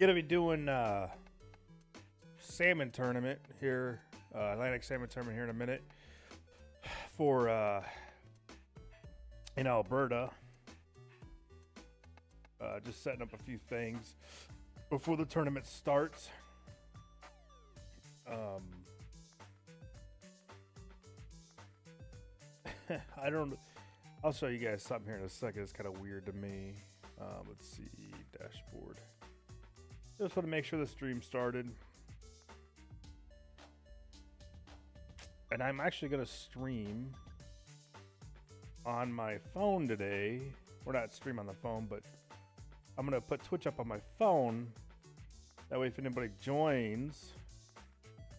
Gonna be doing salmon tournament here, Atlantic salmon tournament here in a minute for in Alberta. Just setting up a few things before the tournament starts. I don't. I'll show you guys something here in a second. It's kind of weird to me. Let's see, dashboard. Just want to make sure the stream started. And I'm actually going to stream on my phone today. Or not stream on the phone, but I'm going to put Twitch up on my phone. That way if anybody joins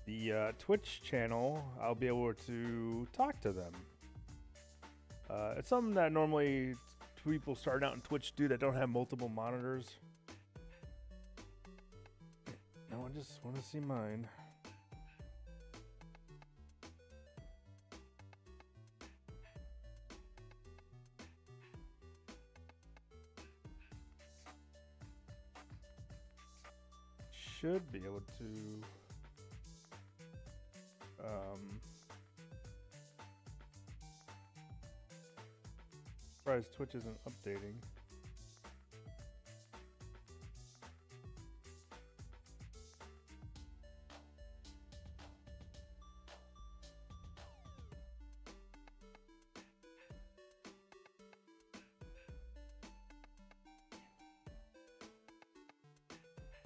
the Twitch channel, I'll be able to talk to them. It's something that normally people starting out in Twitch do that don't have multiple monitors. No, I just want to see mine. Should be able to surprised Twitch isn't updating.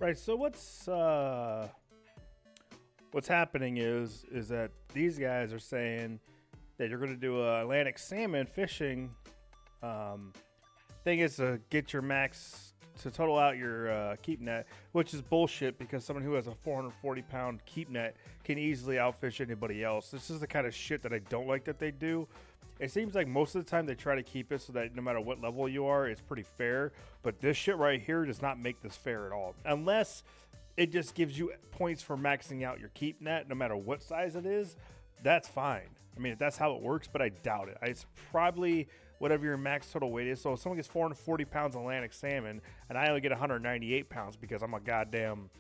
Right, so what's happening is that these guys are saying that you're going to do Atlantic salmon fishing. Thing is to get your max to total out your keep net, which is bullshit because someone who has a 440-pound keep net can easily outfish anybody else. This is the kind of shit that I don't like that they do. It seems like most of the time they try to keep it so that no matter what level you are, it's pretty fair. But this shit right here does not make this fair at all. Unless it just gives you points for maxing out your keep net, no matter what size it is, that's fine. I mean, if that's how it works, but I doubt it. It's probably whatever your max total weight is. So if someone gets 440 pounds of Atlantic salmon, and I only get 198 pounds because I'm a goddamn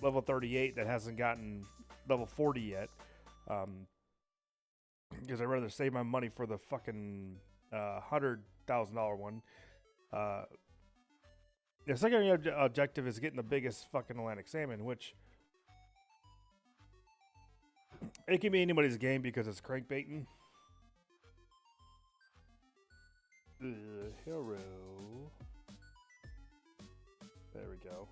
level 38 that hasn't gotten level 40 yet. Because I'd rather save my money for the fucking $100,000 one. The second objective is getting the biggest fucking Atlantic salmon, which it can be anybody's game because it's crankbaiting. Hero. There we go.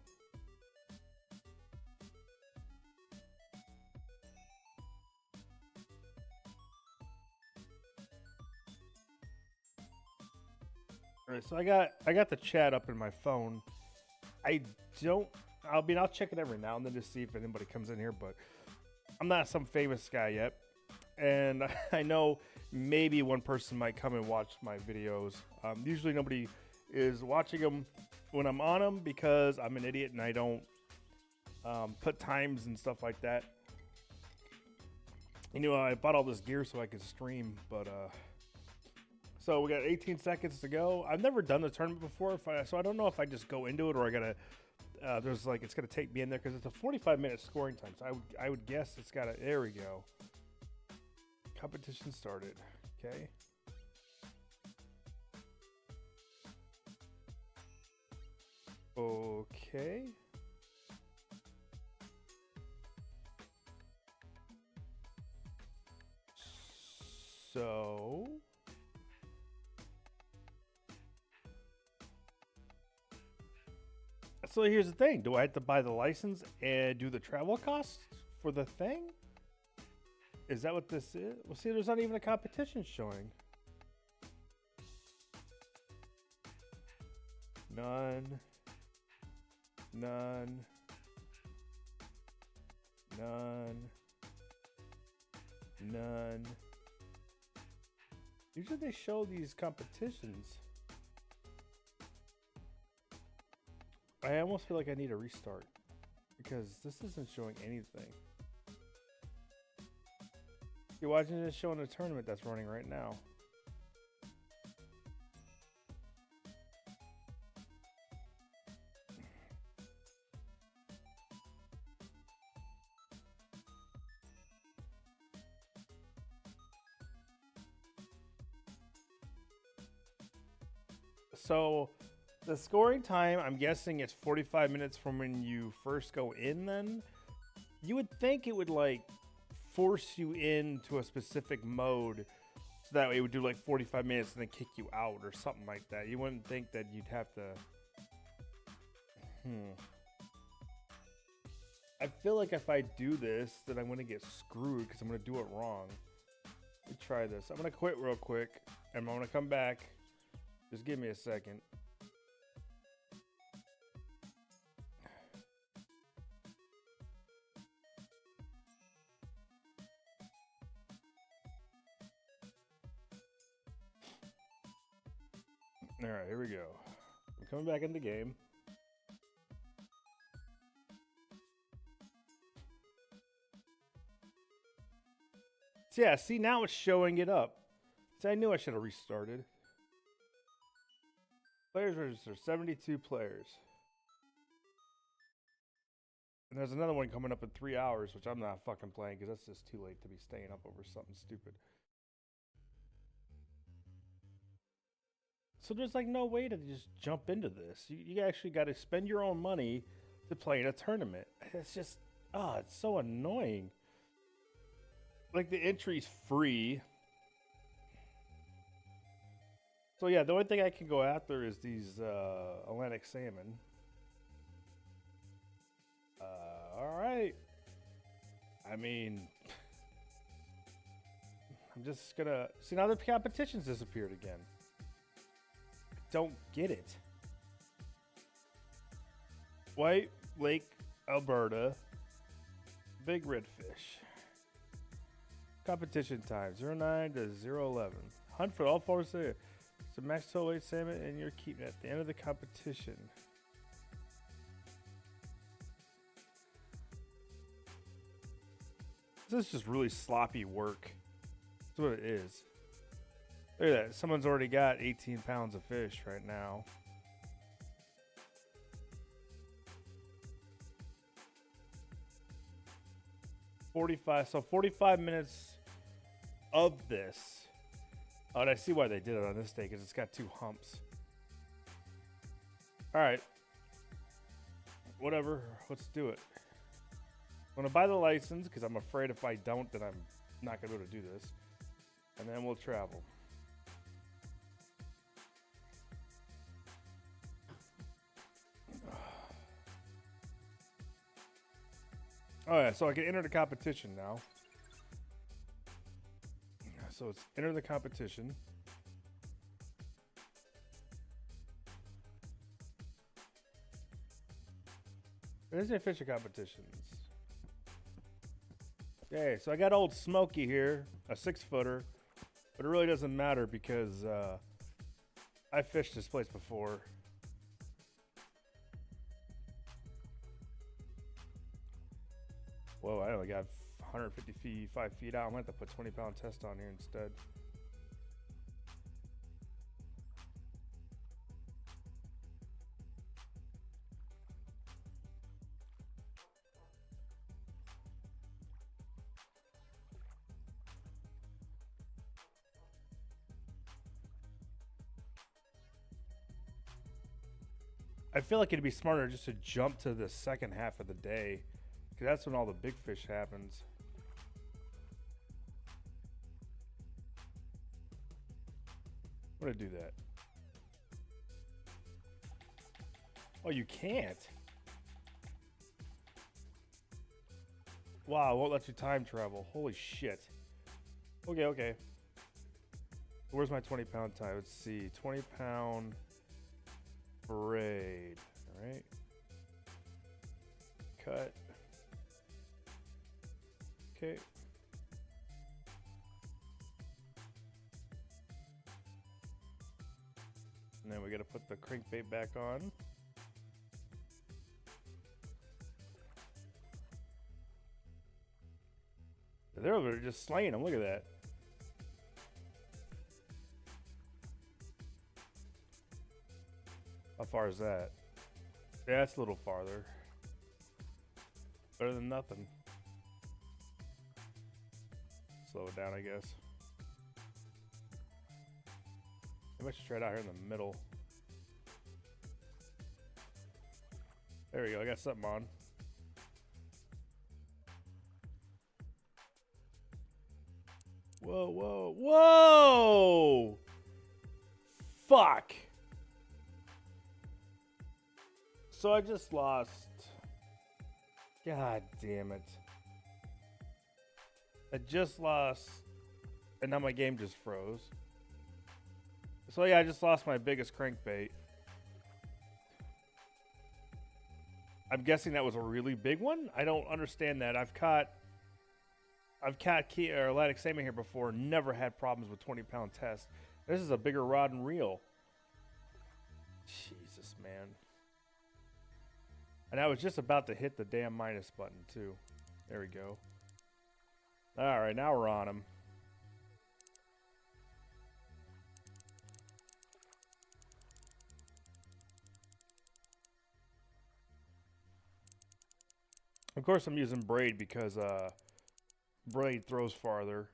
All right, so I got the chat up in my phone. I'll check it every now and then to see if anybody comes in here, but I'm not some famous guy yet. And I know maybe one person might come and watch my videos. Usually nobody is watching them when I'm on them because I'm an idiot and I don't put times and stuff like that. You know, I bought all this gear so I could stream, but so we got 18 seconds to go. I've never done the tournament before, so I don't know if I just go into it or I gotta. There's like it's gonna take me in there because it's a 45-minute scoring time. So I would guess it's gotta. There we go. Competition started. Okay. Okay. So. So here's the thing. Do I have to buy the license and do the travel costs for the thing? Is that what this is? Well, see, there's not even a competition showing. None. None. None. None. Usually they show these competitions. I almost feel like I need a restart because this isn't showing anything. You're watching this show in a tournament that's running right now. So the scoring time, I'm guessing it's 45 minutes from when you first go in. Then you would think it would like force you into a specific mode, so that way it would do like 45 minutes and then kick you out or something like that. You wouldn't think that you'd have to. I feel like if I do this, then I'm gonna get screwed because I'm gonna do it wrong. Let me try this. I'm gonna quit real quick and I'm gonna come back. Just give me a second. All right, here we go. I'm coming back in the game. So yeah, see, now it's showing it up. See, I knew I should have restarted. Players register, 72 players. And there's another one coming up in 3 hours, which I'm not fucking playing because that's just too late to be staying up over something stupid. So there's like no way to just jump into this. You actually got to spend your own money to play in a tournament. It's just, it's so annoying. Like the entry's free. So yeah, the only thing I can go after is these Atlantic salmon. All right. I mean, I'm just gonna see now the competition's disappeared again. I don't get it. White Lake, Alberta, big redfish. Competition time 09 to 011. Hunt for all four salmon. So max total weight salmon and you're keeping at the end of the competition. This is just really sloppy work. That's what it is. Look at that. Someone's already got 18 pounds of fish right now. So 45 minutes of this. Oh, and I see why they did it on this day, because it's got 2 humps. Alright. Whatever. Let's do it. I'm going to buy the license, because I'm afraid if I don't, then I'm not going to be able to do this. And then we'll travel. Oh yeah, so I can enter the competition now. So it's enter the competition. There's the official competitions. Okay, so I got old Smokey here, a 6-footer, but it really doesn't matter because I fished this place before. Whoa, I only got 155 feet out. I'm going to have to put 20-pound test on here instead. I feel like it'd be smarter just to jump to the second half of the day, because that's when all the big fish happens. I'm gonna do that. Oh, you can't. Wow, it won't let you time travel. Holy shit. Okay, okay. Where's my 20-pound time? Let's see. 20-pound braid. All right. Cut. Okay. And then we got to put the crankbait back on. They're over there just slaying them. Look at that. How far is that? Yeah, it's a little farther. Better than nothing. Slow it down, I guess. Maybe I should try it out here in the middle. There we go. I got something on. Whoa, whoa, whoa! Fuck! So I just lost. God damn it. I just lost. And now my game just froze. So yeah, I just lost my biggest crankbait. I'm guessing that was a really big one? I don't understand that. I've caught Atlantic salmon here before, never had problems with 20-pound test. This is a bigger rod and reel. Jesus, man. And I was just about to hit the damn minus button, too. There we go. All right, now we're on him. Of course, I'm using braid because braid throws farther,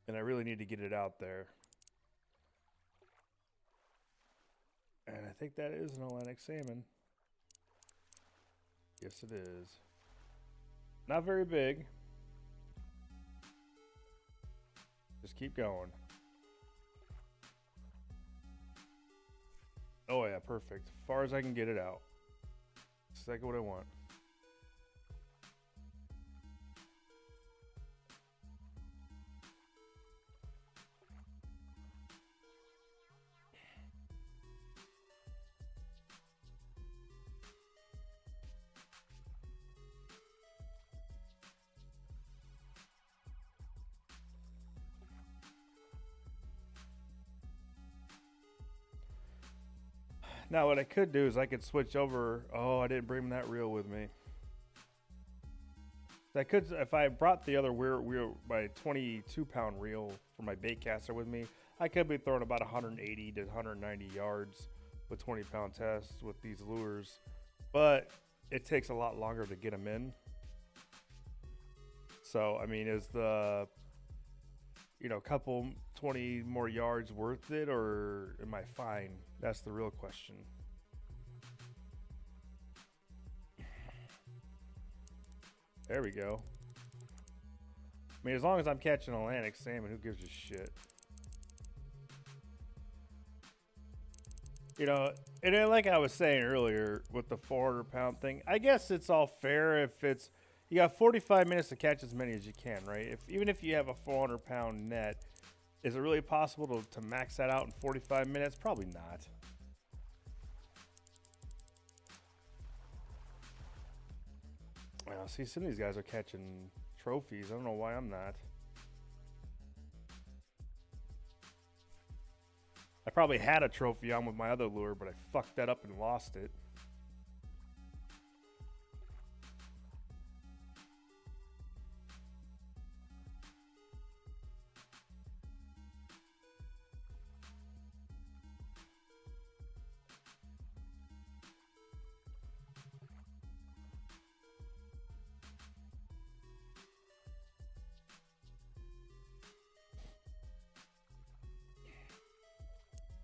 and I really need to get it out there. And I think that is an Atlantic salmon. Yes, it is. Not very big. Just keep going. Oh yeah, perfect. As far as I can get it out. Exactly what I want. Now what I could do is I could switch over. Oh, I didn't bring that reel with me. I could, if I brought the other reel, my 22-pound reel for my bait caster with me, I could be throwing about 180 to 190 yards with 20-pound tests with these lures, but it takes a lot longer to get them in. So I mean, is the couple 20 more yards worth it, or am I fine? That's the real question. There we go. I mean, as long as I'm catching Atlantic salmon, who gives a shit? And then like I was saying earlier with the 400-pound thing, I guess it's all fair if it's you got 45 minutes to catch as many as you can, right? Even if you have a 400-pound net, is it really possible to max that out in 45 minutes? Probably not. Well, see, some of these guys are catching trophies. I don't know why I'm not. I probably had a trophy on with my other lure, but I fucked that up and lost it.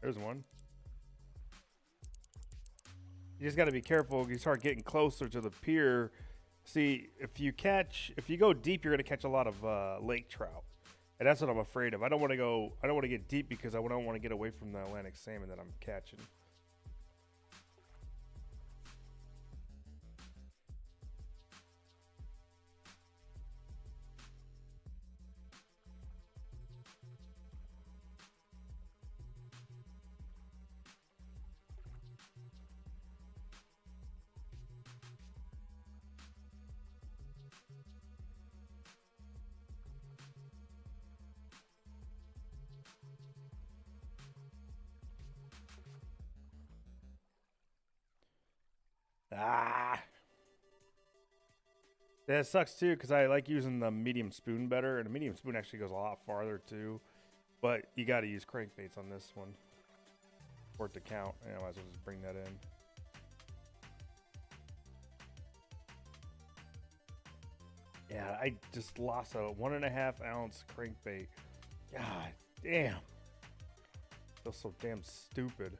There's one. You just got to be careful. You start getting closer to the pier. See, if you go deep, you're going to catch a lot of lake trout. And that's what I'm afraid of. I don't want to get deep because I don't want to get away from the Atlantic salmon that I'm catching. Ah. That sucks too because I like using the medium spoon better, and the medium spoon actually goes a lot farther too. But you got to use crankbaits on this one for it to count. I might as well just bring that in. Yeah, I just lost a 1.5 ounce crankbait. God damn. Feels so damn stupid.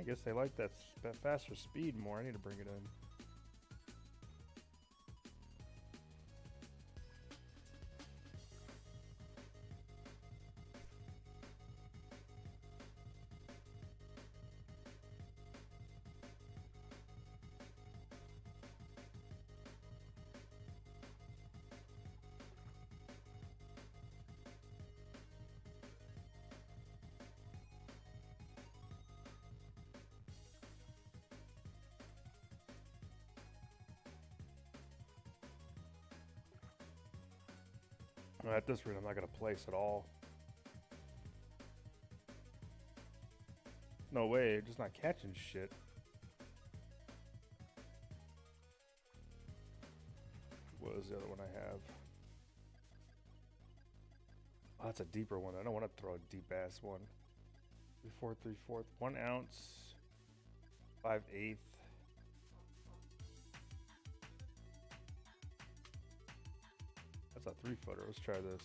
I guess they like that faster speed more. I need to bring it in. At this rate, I'm not going to place at all. No way, I'm just not catching shit. What was the other one I have? Oh, that's a deeper one. I don't want to throw a deep ass one. 3/4, 3/4, 1 ounce, 5/8. That's a 3-footer. Let's try this.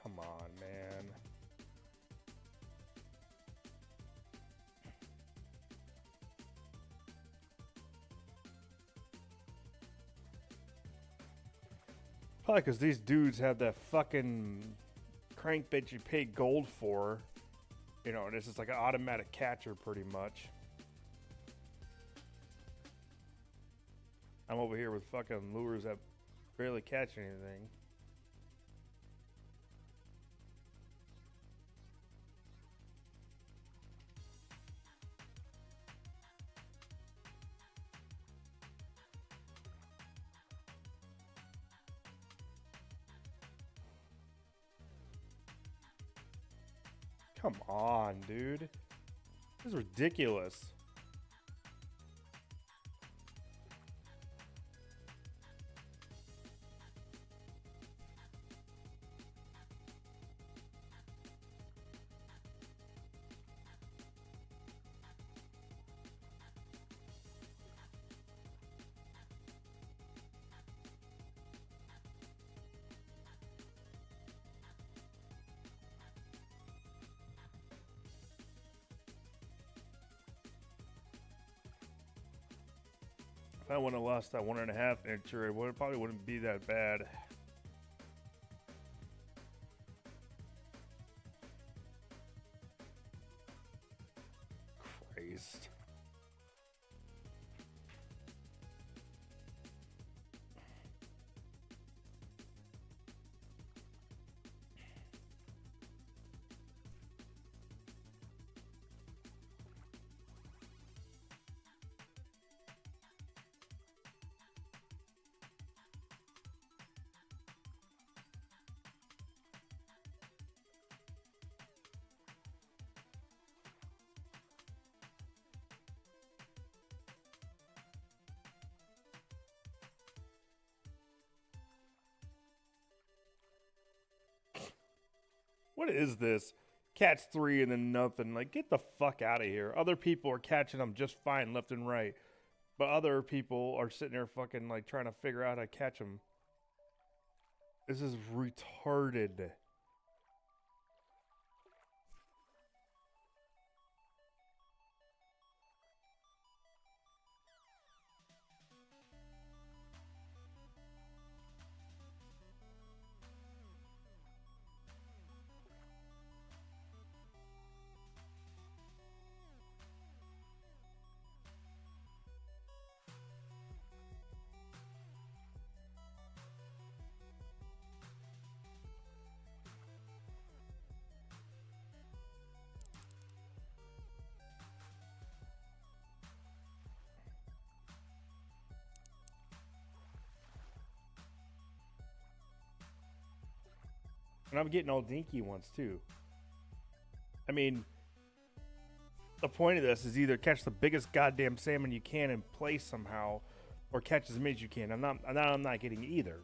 Come on, man. Probably because these dudes have that fucking crankbait you pay gold for. You know, and it's just like an automatic catcher pretty much. I'm over here with fucking lures that barely catch anything. Come on, dude. This is ridiculous. If I wouldn't have lost that 1.5 inch, it probably wouldn't be that bad. Christ. What is this? Catch 3 and then nothing. Like, get the fuck out of here. Other people are catching them just fine left and right. But other people are sitting there fucking, like, trying to figure out how to catch them. This is retarded. And I'm getting all dinky ones too. I mean, the point of this is either catch the biggest goddamn salmon you can and play somehow, or catch as many as you can. I'm not getting either.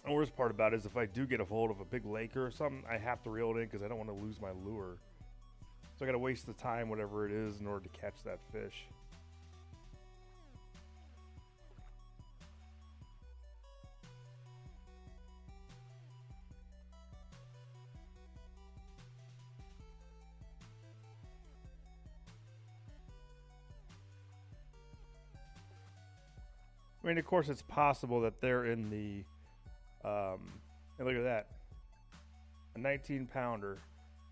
The worst part about it is if I do get a hold of a big lake or something, I have to reel it in because I don't want to lose my lure. So I got to waste the time, whatever it is, in order to catch that fish. I mean, of course, it's possible that they're in the and look at that, a 19-pounder.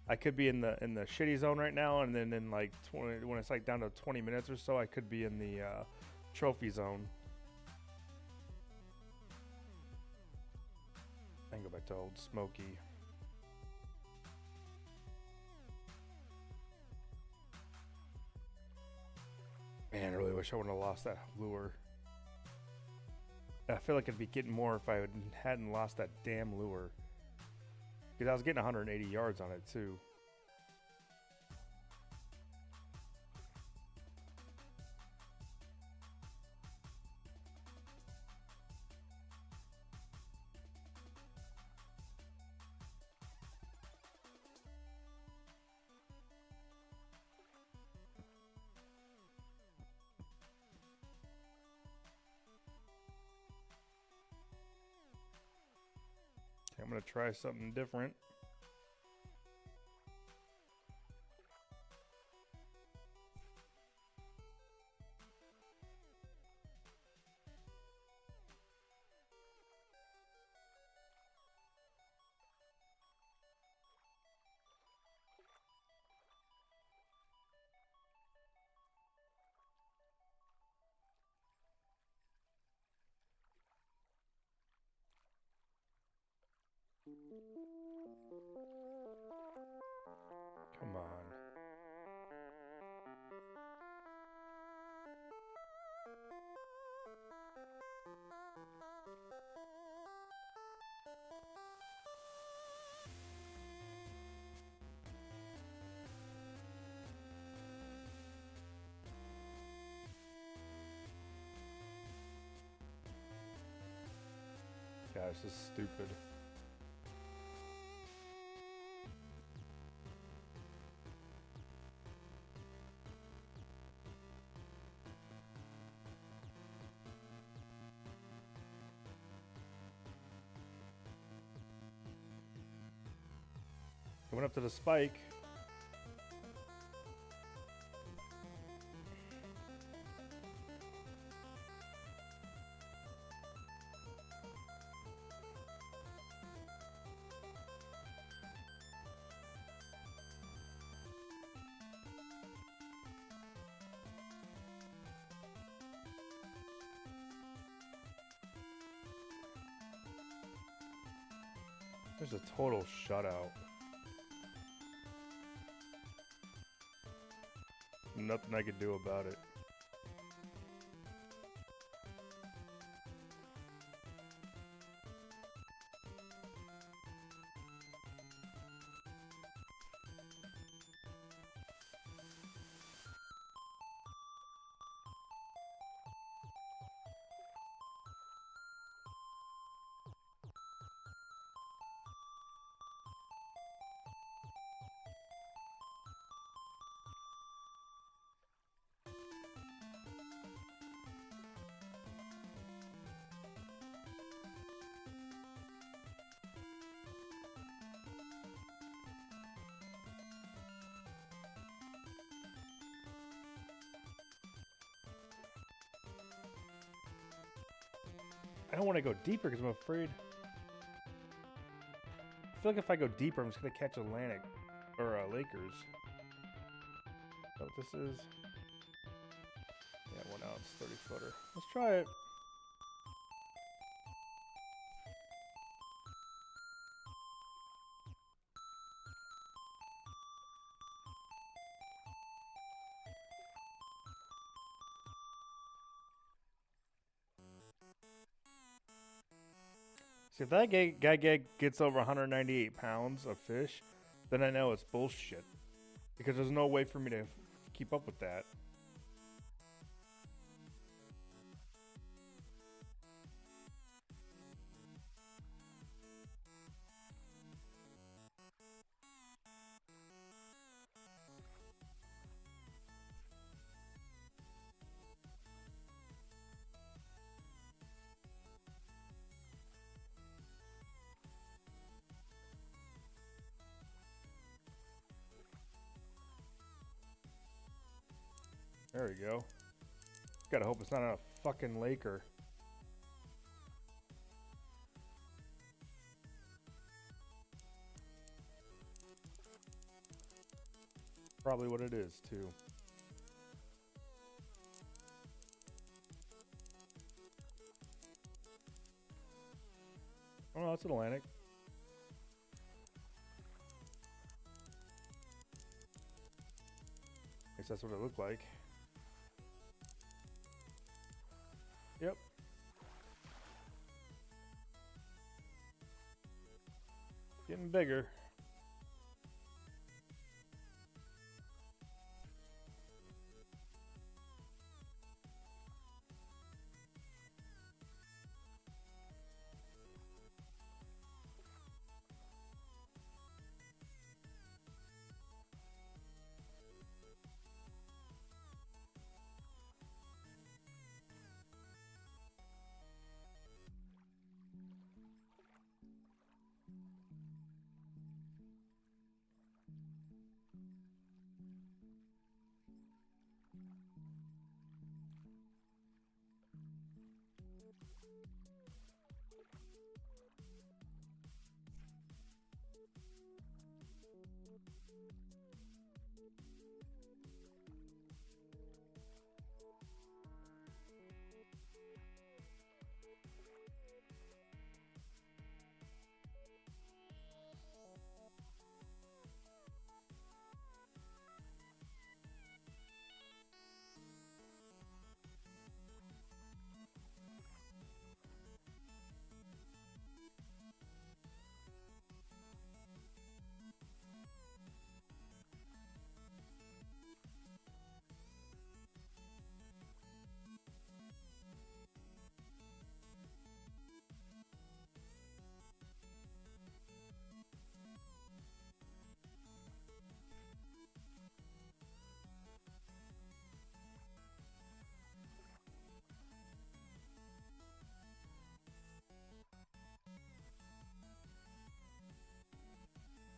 I could be in the shitty zone right now, and then in like 20, when it's like down to 20 minutes or so, I could be in the trophy zone. I can go back to Old Smoky. Man, I really wish I wouldn't have lost that lure. I feel like I'd be getting more if I hadn't lost that damn lure. Because I was getting 180 yards on it too. I'm going to try something different. Come on. Gosh, this is stupid. I went up to the spike. There's a total shutout. Nothing I could do about it. I don't want to go deeper because I'm afraid. I feel like if I go deeper, I'm just going to catch Atlantic or Lakers. Is that what this is? Yeah, 1 ounce. it's 30 footer. Let's try it. See, if that guy gets over 198 pounds of fish, then I know it's bullshit. Because there's no way for me to keep up with that. There we go. Gotta hope it's not on a fucking lake or... Probably what it is, too. Oh, no, it's Atlantic. I guess that's what it looked like. Yep. Getting bigger.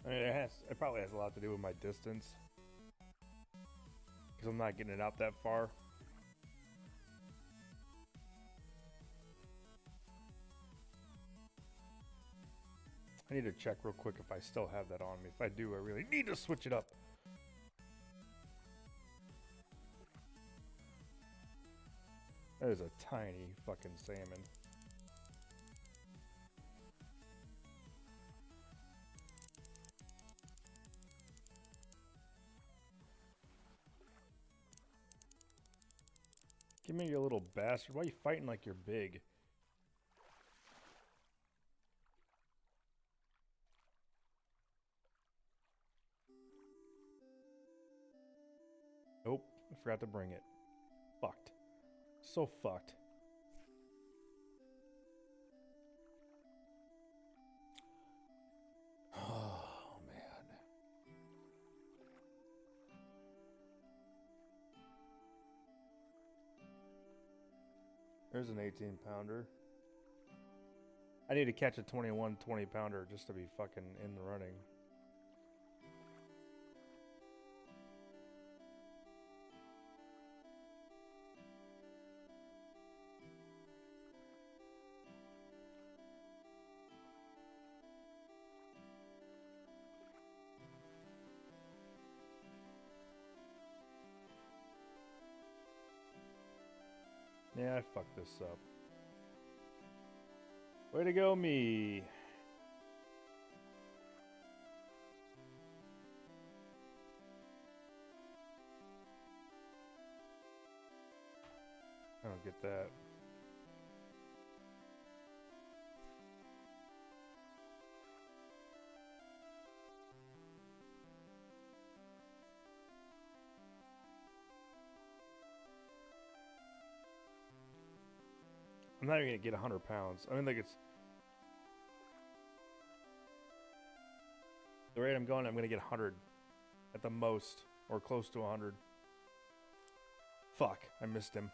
I mean, it probably has a lot to do with my distance. Because I'm not getting it out that far. I need to check real quick if I still have that on me. If I do, I really need to switch it up. That is a tiny fucking salmon. Give me your little bastard. Why are you fighting like you're big? Nope, I forgot to bring it. Fucked. So fucked. Oh, man. There's an 18-pounder. I need to catch a 21 20-pounder just to be fucking in the running. Yeah, I fucked this up. Way to go, me. I don't get that. I'm not even gonna get 100 pounds. I mean, like, it's the rate I'm going. I'm gonna get 100 at the most, or close to 100. Fuck, I missed him.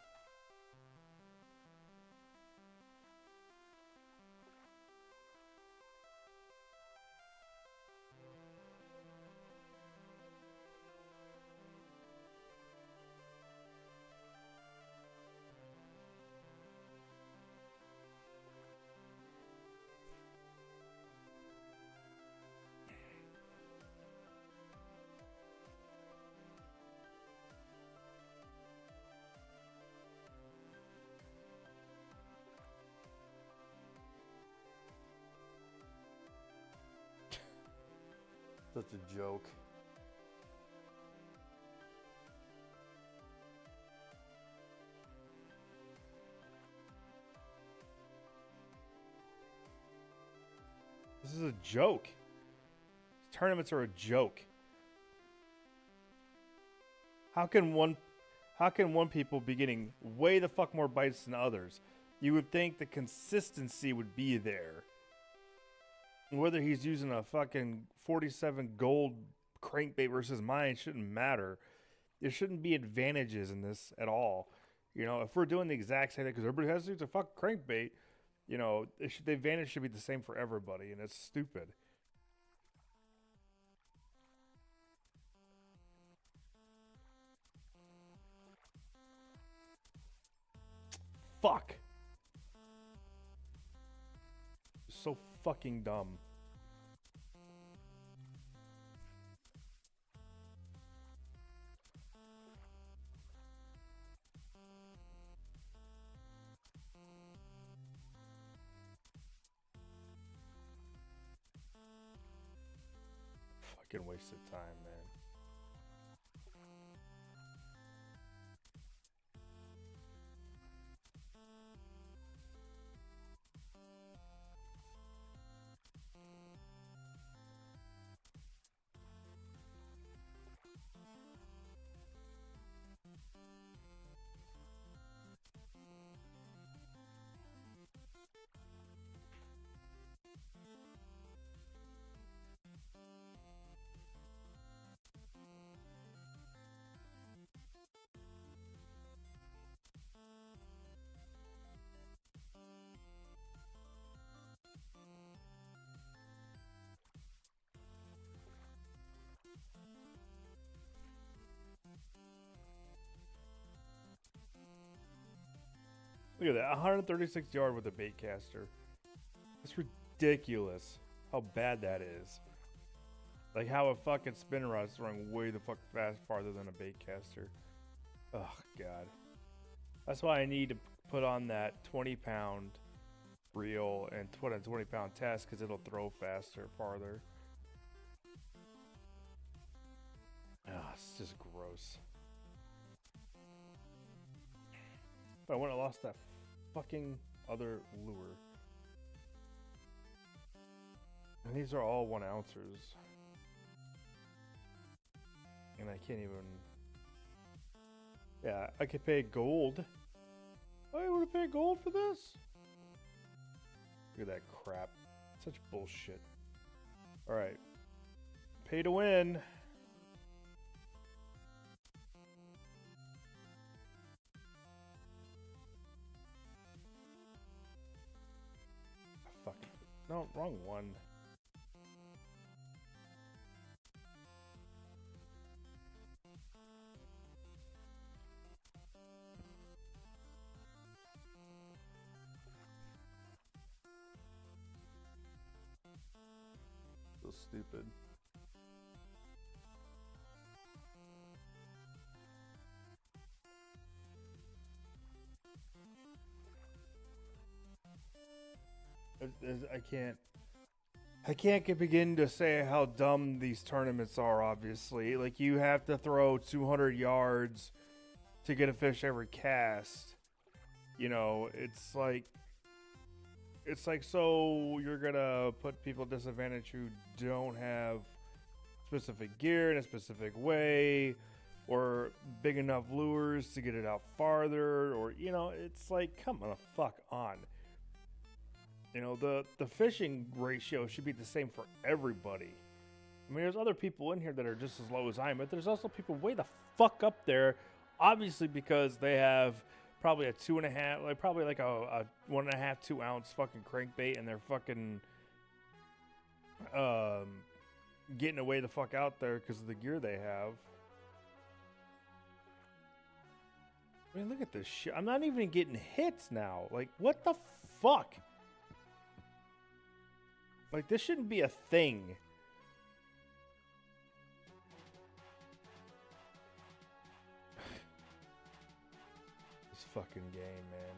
Such a joke. This is a joke. Tournaments are a joke. How can one people be getting way the fuck more bites than others? You would think the consistency would be there. Whether he's using a fucking 47 gold crankbait versus mine shouldn't matter. There shouldn't be advantages in this at all. You know, if we're doing the exact same thing, because everybody has to use a fucking crankbait, you know, the advantage should be the same for everybody, and it's stupid. Fuck. So fucking dumb. Fucking wasted time, man. Look at that, 136 yard with a bait caster. It's ridiculous how bad that is. Like how a fucking spinner rod is throwing way the fuck fast farther than a bait caster. Oh god. That's why I need to put on that 20-pound reel and put a 20-pound test, because it'll throw faster, farther. Ah, it's just gross. But I wouldn't have lost that fucking other lure. And these are all 1 ounces. And I can't even... Yeah, I could pay gold. I would have paid gold for this? Look at that crap. Such bullshit. Alright. Pay to win. Fuck. No, wrong one. So stupid. I can't begin to say how dumb these tournaments are. Obviously, like you have to throw 200 yards to get a fish every cast. You know, it's like so you're gonna put people at disadvantage who don't have specific gear in a specific way, or big enough lures to get it out farther, or you know, it's like come on the fuck on. You know, the fishing ratio should be the same for everybody. I mean, there's other people in here that are just as low as I am, but there's also people way the fuck up there, obviously because they have probably a 2.5, like probably like a 1.5, 2 ounce fucking crankbait, and they're fucking getting away the fuck out there because of the gear they have. I mean, look at this shit. I'm not even getting hits now. Like, what the fuck? Like, this shouldn't be a thing. This fucking game, man.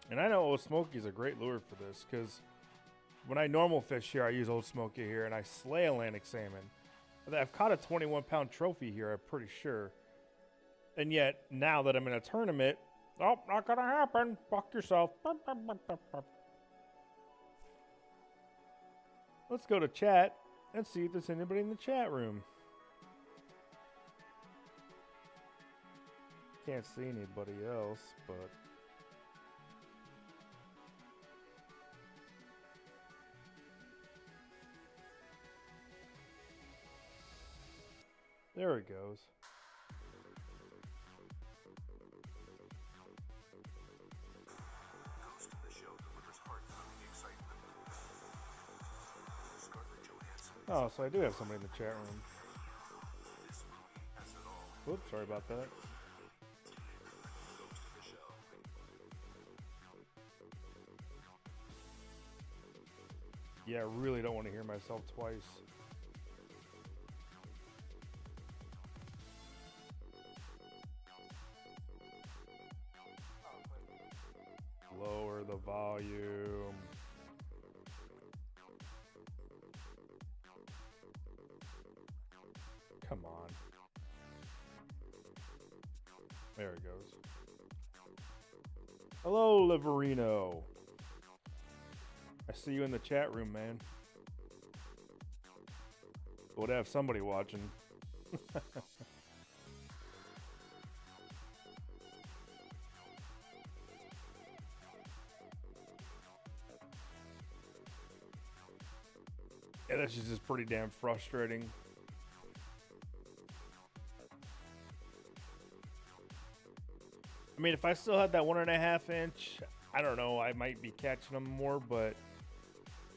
And I know Old Smoky's a great lure for this, because when I normal fish here, I use Old Smoky here, and I slay Atlantic salmon. I've caught a 21-pound trophy here, I'm pretty sure. And yet, now that I'm in a tournament, oh, not gonna happen. Fuck yourself. Let's go to chat and see if there's anybody in the chat room. Can't see anybody else, but... there it goes. Oh, so I do have somebody in the chat room. Whoops, sorry about that. Yeah, I really don't want to hear myself twice. Lower the volume. Come on. There it goes. Hello, Liverino. I see you in the chat room, man. Would have somebody watching. Yeah, that's just pretty damn frustrating. I mean, if I still had that 1.5 inch, I don't know, I might be catching them more, but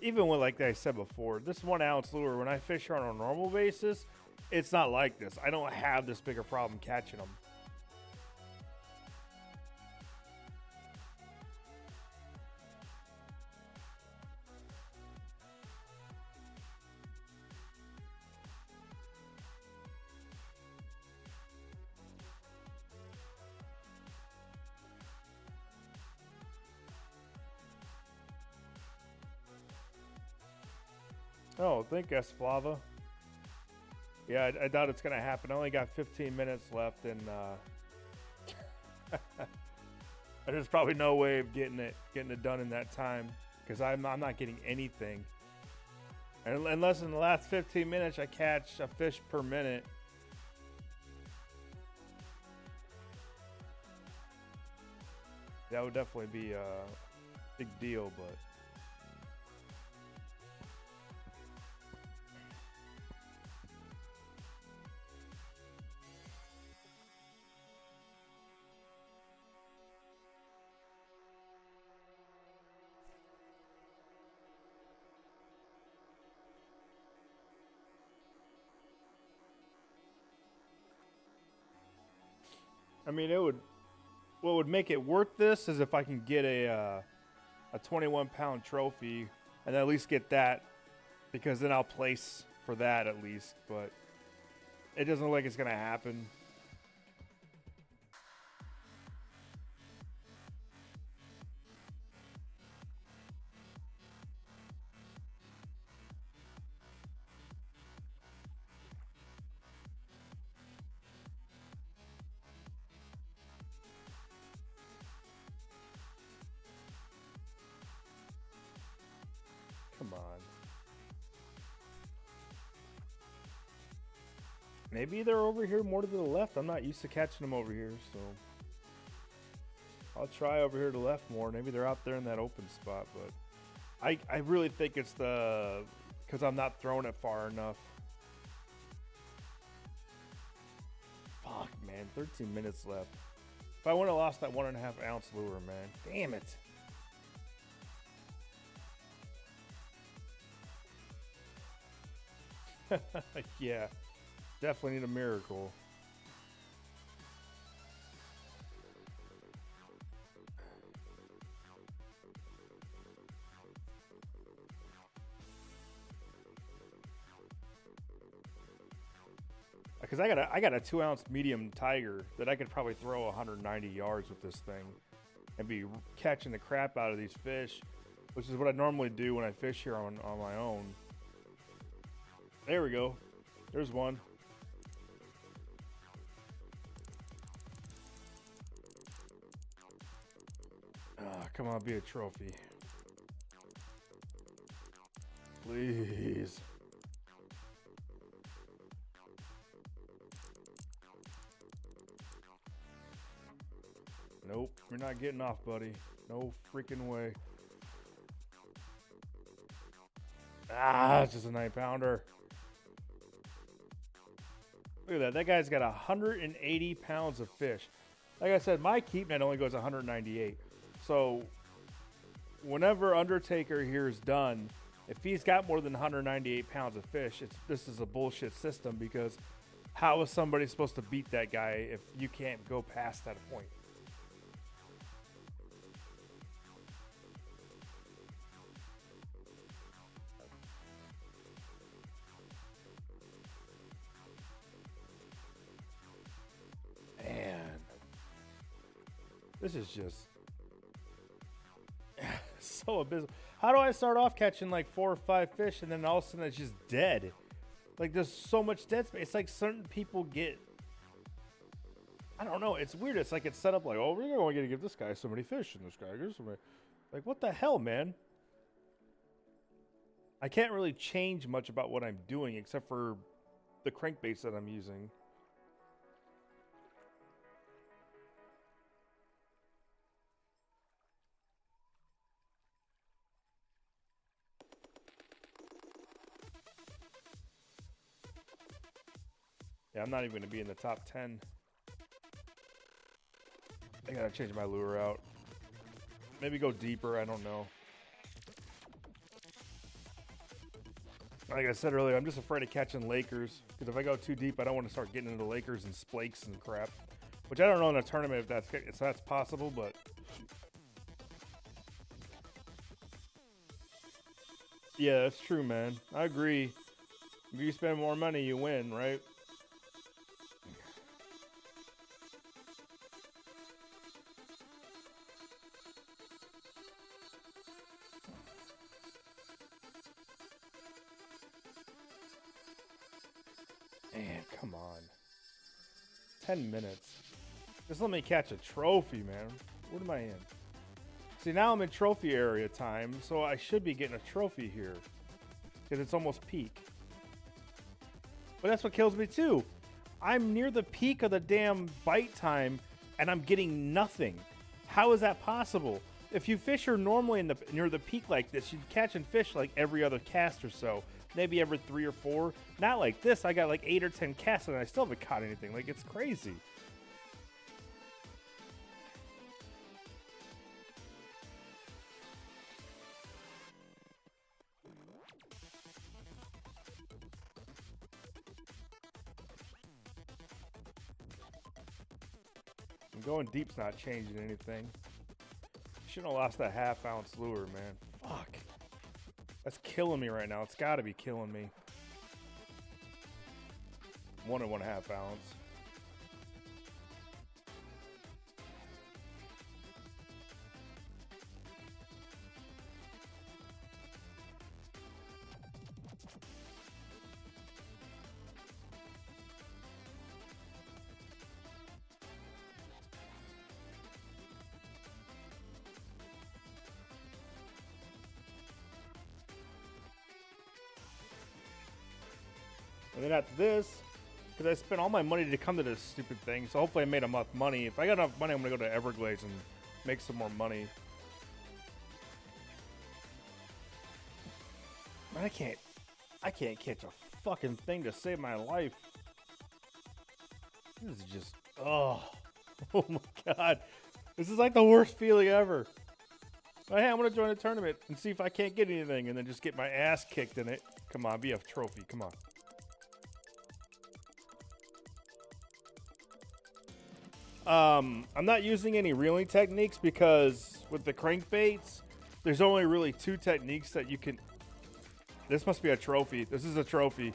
even with, like I said before, this 1 ounce lure, when I fish her on a normal basis, it's not like this. I don't have this big a problem catching them. Oh, thank you, Flava. Yeah, I doubt it's going to happen. I only got 15 minutes left, and there's probably no way of getting it done in that time, because I'm not getting anything. And unless in the last 15 minutes I catch a fish per minute. That would definitely be a big deal, but... I mean, what would make it worth this is if I can get a 21-pound trophy and then at least get that, because then I'll place for that at least. But it doesn't look like it's gonna happen. Come on. Maybe they're over here more to the left. I'm not used to catching them over here, so I'll try over here to the left more. Maybe they're out there in that open spot, but I really think it's the because I'm not throwing it far enough. Fuck, man, 13 minutes left. If I wouldn't have lost that 1.5 ounce lure, man, damn it. Yeah, definitely need a miracle. Because I got a 2 ounce medium tiger that I could probably throw 190 yards with this thing and be catching the crap out of these fish, which is what I normally do when I fish here on my own. There we go. There's one. Come on, be a trophy. Please. Nope, you're not getting off, buddy. No freaking way. Ah, it's just a 9-pounder. Look at that. That guy's got 180 pounds of fish. Like I said, my keep net only goes 198. So whenever Undertaker here is done, if he's got more than 198 pounds of fish, this is a bullshit system, because how is somebody supposed to beat that guy if you can't go past that point? This is just so abysmal. How do I start off catching like 4 or 5 fish and then all of a sudden it's just dead? Like, there's so much dead space. It's like certain people get, I don't know. It's weird. It's like it's set up like, oh, we're only going to give this guy so many fish and this guy gives so many. Like, what the hell, man? I can't really change much about what I'm doing except for the crankbaits that I'm using. Yeah, I'm not even going to be in the top 10. I got to change my lure out. Maybe go deeper. I don't know. Like I said earlier, I'm just afraid of catching Lakers. Because if I go too deep, I don't want to start getting into Lakers and splakes and crap. Which I don't know in a tournament if that's possible, but... Yeah, that's true, man. I agree. If you spend more money, you win, right? Man, come on. 10 minutes. Just let me catch a trophy, man. What am I in? See, now I'm in trophy area time, so I should be getting a trophy here. Because it's almost peak. But that's what kills me, too. I'm near the peak of the damn bite time, and I'm getting nothing. How is that possible? If you fish her normally near the peak like this, you'd catching fish like every other cast or so. Maybe every 3 or 4. Not like this. I got like 8 or 10 casts, and I still haven't caught anything. Like, it's crazy. Going deep's not changing anything. Shouldn't have lost that 1/2 ounce lure, man. Fuck. killing me right now. It's got to be killing me. 1 1/2 ounce. And then after this, because I spent all my money to come to this stupid thing, so hopefully I made enough money. If I got enough money, I'm going to go to Everglades and make some more money. Man, I can't catch a fucking thing to save my life. This is just, oh my God. This is like the worst feeling ever. But hey, I'm going to join a tournament and see if I can't get anything and then just get my ass kicked in it. Come on, be a trophy, come on. I'm not using any reeling techniques because with the crankbaits, there's only really 2 techniques that you can... This must be a trophy. This is a trophy.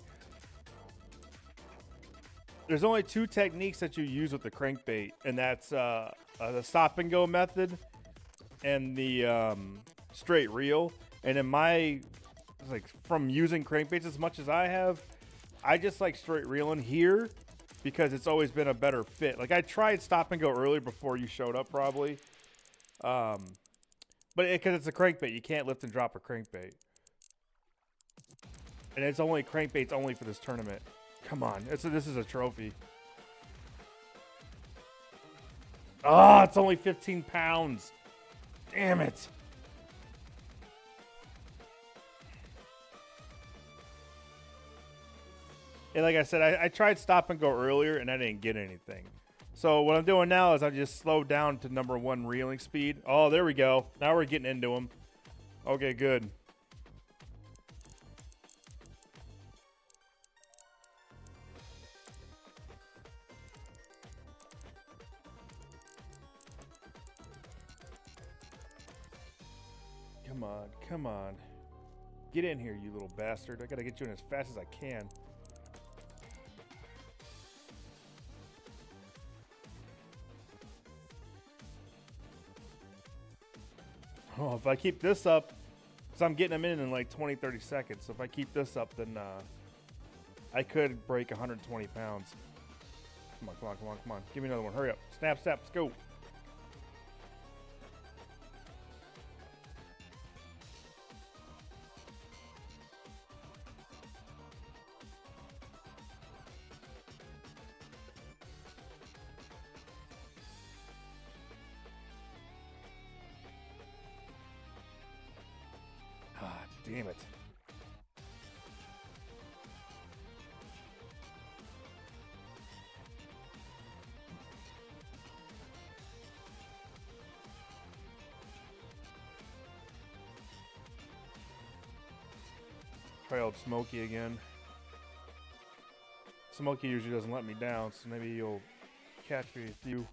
There's only 2 techniques that you use with the crankbait, and that's the stop and go method and the straight reel. And in my, like, from using crankbaits as much as I have, I just like straight reeling here because it's always been a better fit. Like, I tried stop and go earlier before you showed up probably. But because it's a crankbait, you can't lift and drop a crankbait. And it's only crankbaits only for this tournament. Come on, this is a trophy. Oh, it's only 15 pounds. Damn it. And like I said, I tried stop and go earlier and I didn't get anything. So what I'm doing now is I just slowed down to number 1 reeling speed. Oh, there we go. Now we're getting into them. Okay, good. Come on, come on. Get in here, you little bastard. I gotta get you in as fast as I can. Oh, if I keep this up, because I'm getting them in like 20, 30 seconds. So if I keep this up, then I could break 120 pounds. Come on, come on, come on, come on. Give me another one. Hurry up. Snap, snap. Let's go. Damn it. Try old Smokey again. Smokey usually doesn't let me down, so maybe you'll catch me a few.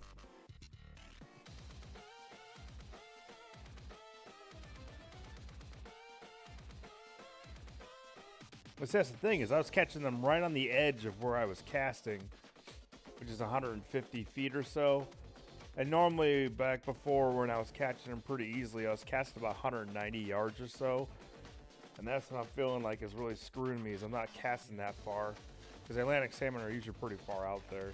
But that's the thing, is I was catching them right on the edge of where I was casting, which is 150 feet or so. And normally back before when I was catching them pretty easily, I was casting about 190 yards or so. And that's what I'm feeling like is really screwing me, is I'm not casting that far. Because Atlantic salmon are usually pretty far out there.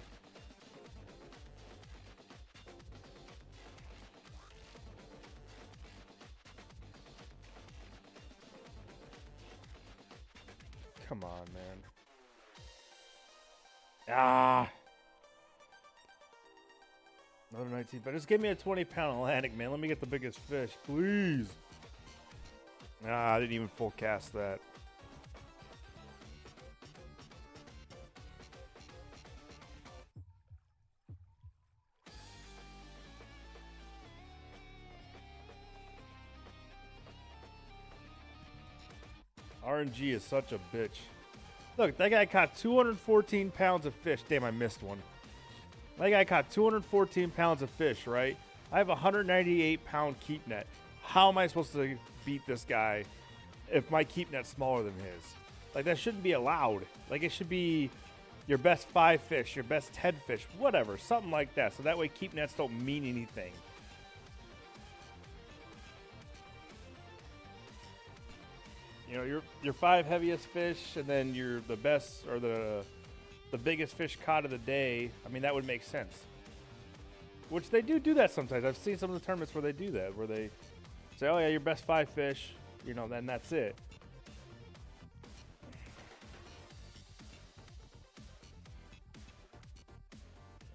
Come on, man. Ah. Another 19, but just give me a 20-pound Atlantic, man. Let me get the biggest fish, please. Ah, I didn't even full cast that. RNG is such a bitch. Look, that guy caught 214 pounds of fish. Damn, I missed one. That guy caught 214 pounds of fish, right? I have a 198-pound keep net. How am I supposed to beat this guy if my keep net's smaller than his. Like, that shouldn't be allowed. Like, it should be your best 5 fish, your best 10 fish, whatever, something like that. So that way keep nets don't mean anything. You know, your 5 heaviest fish, and then you're the best or the biggest fish caught of the day. I mean, that would make sense. Which they do that sometimes. I've seen some of the tournaments where they do that, where they say, "Oh yeah, your best 5 fish," you know, then that's it.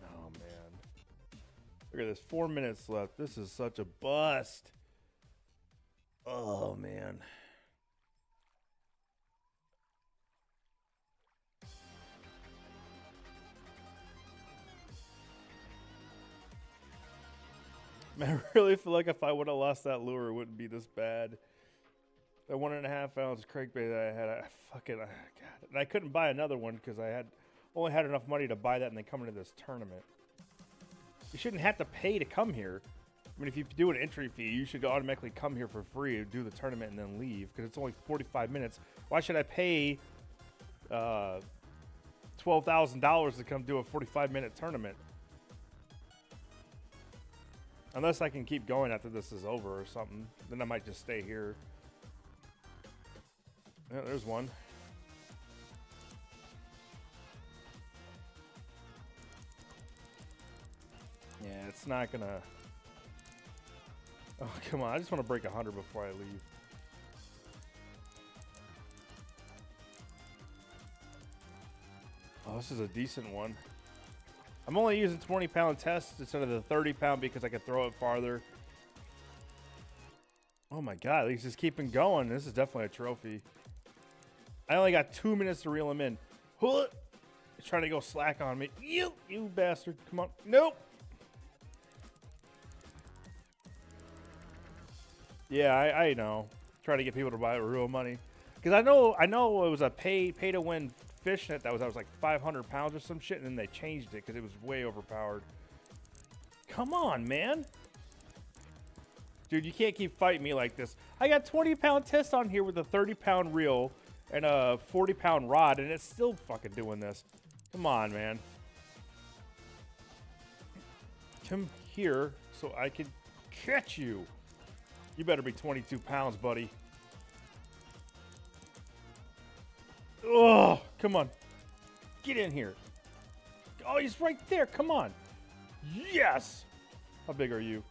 Oh man, look at this. 4 minutes left. This is such a bust. Oh man. Man, I really feel like if I would have lost that lure, it wouldn't be this bad. That 1.5 ounce crankbait that I had, God. And I couldn't buy another one because I only had enough money to buy that and then come into this tournament. You shouldn't have to pay to come here. I mean, if you do an entry fee, you should automatically come here for free, do the tournament, and then leave because it's only 45 minutes. Why should I pay $12,000 to come do a 45-minute tournament? Unless I can keep going after this is over or something. Then I might just stay here. Yeah, there's one. Yeah, it's not gonna... Oh, come on. I just want to break 100 before I leave. Oh, this is a decent one. I'm only using 20-pound tests instead of the 30-pound because I can throw it farther. Oh my god, he's just keeping going. This is definitely a trophy. I only got 2 minutes to reel him in. He's trying to go slack on me. You bastard. Come on. Nope. Yeah, I know. Trying to get people to buy it with real money. Because I know it was a pay to win fish net that was like 500 pounds or some shit, and then they changed it because it was way overpowered. Come on, man. Dude, you can't keep fighting me like this. I got 20-pound test on here with a 30-pound reel and a 40-pound rod, and it's still fucking doing this. Come on, man. Come here so I can catch you. You better be 22 pounds, buddy. Oh, come on. Get in here. Oh, he's right there. Come on. Yes. How big are you?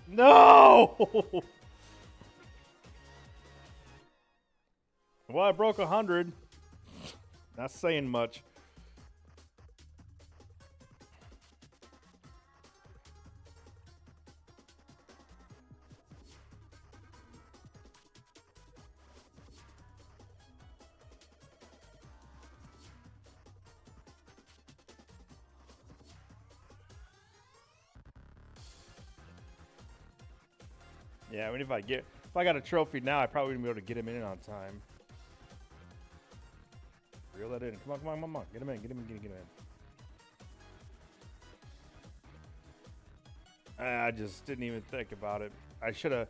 No. Well, I broke 100. Not saying much. Yeah, I mean, if I got a trophy now, I probably wouldn't be able to get him in on time. Reel that in. Come on. Get him in. Get him in. I just didn't even think about it. I should have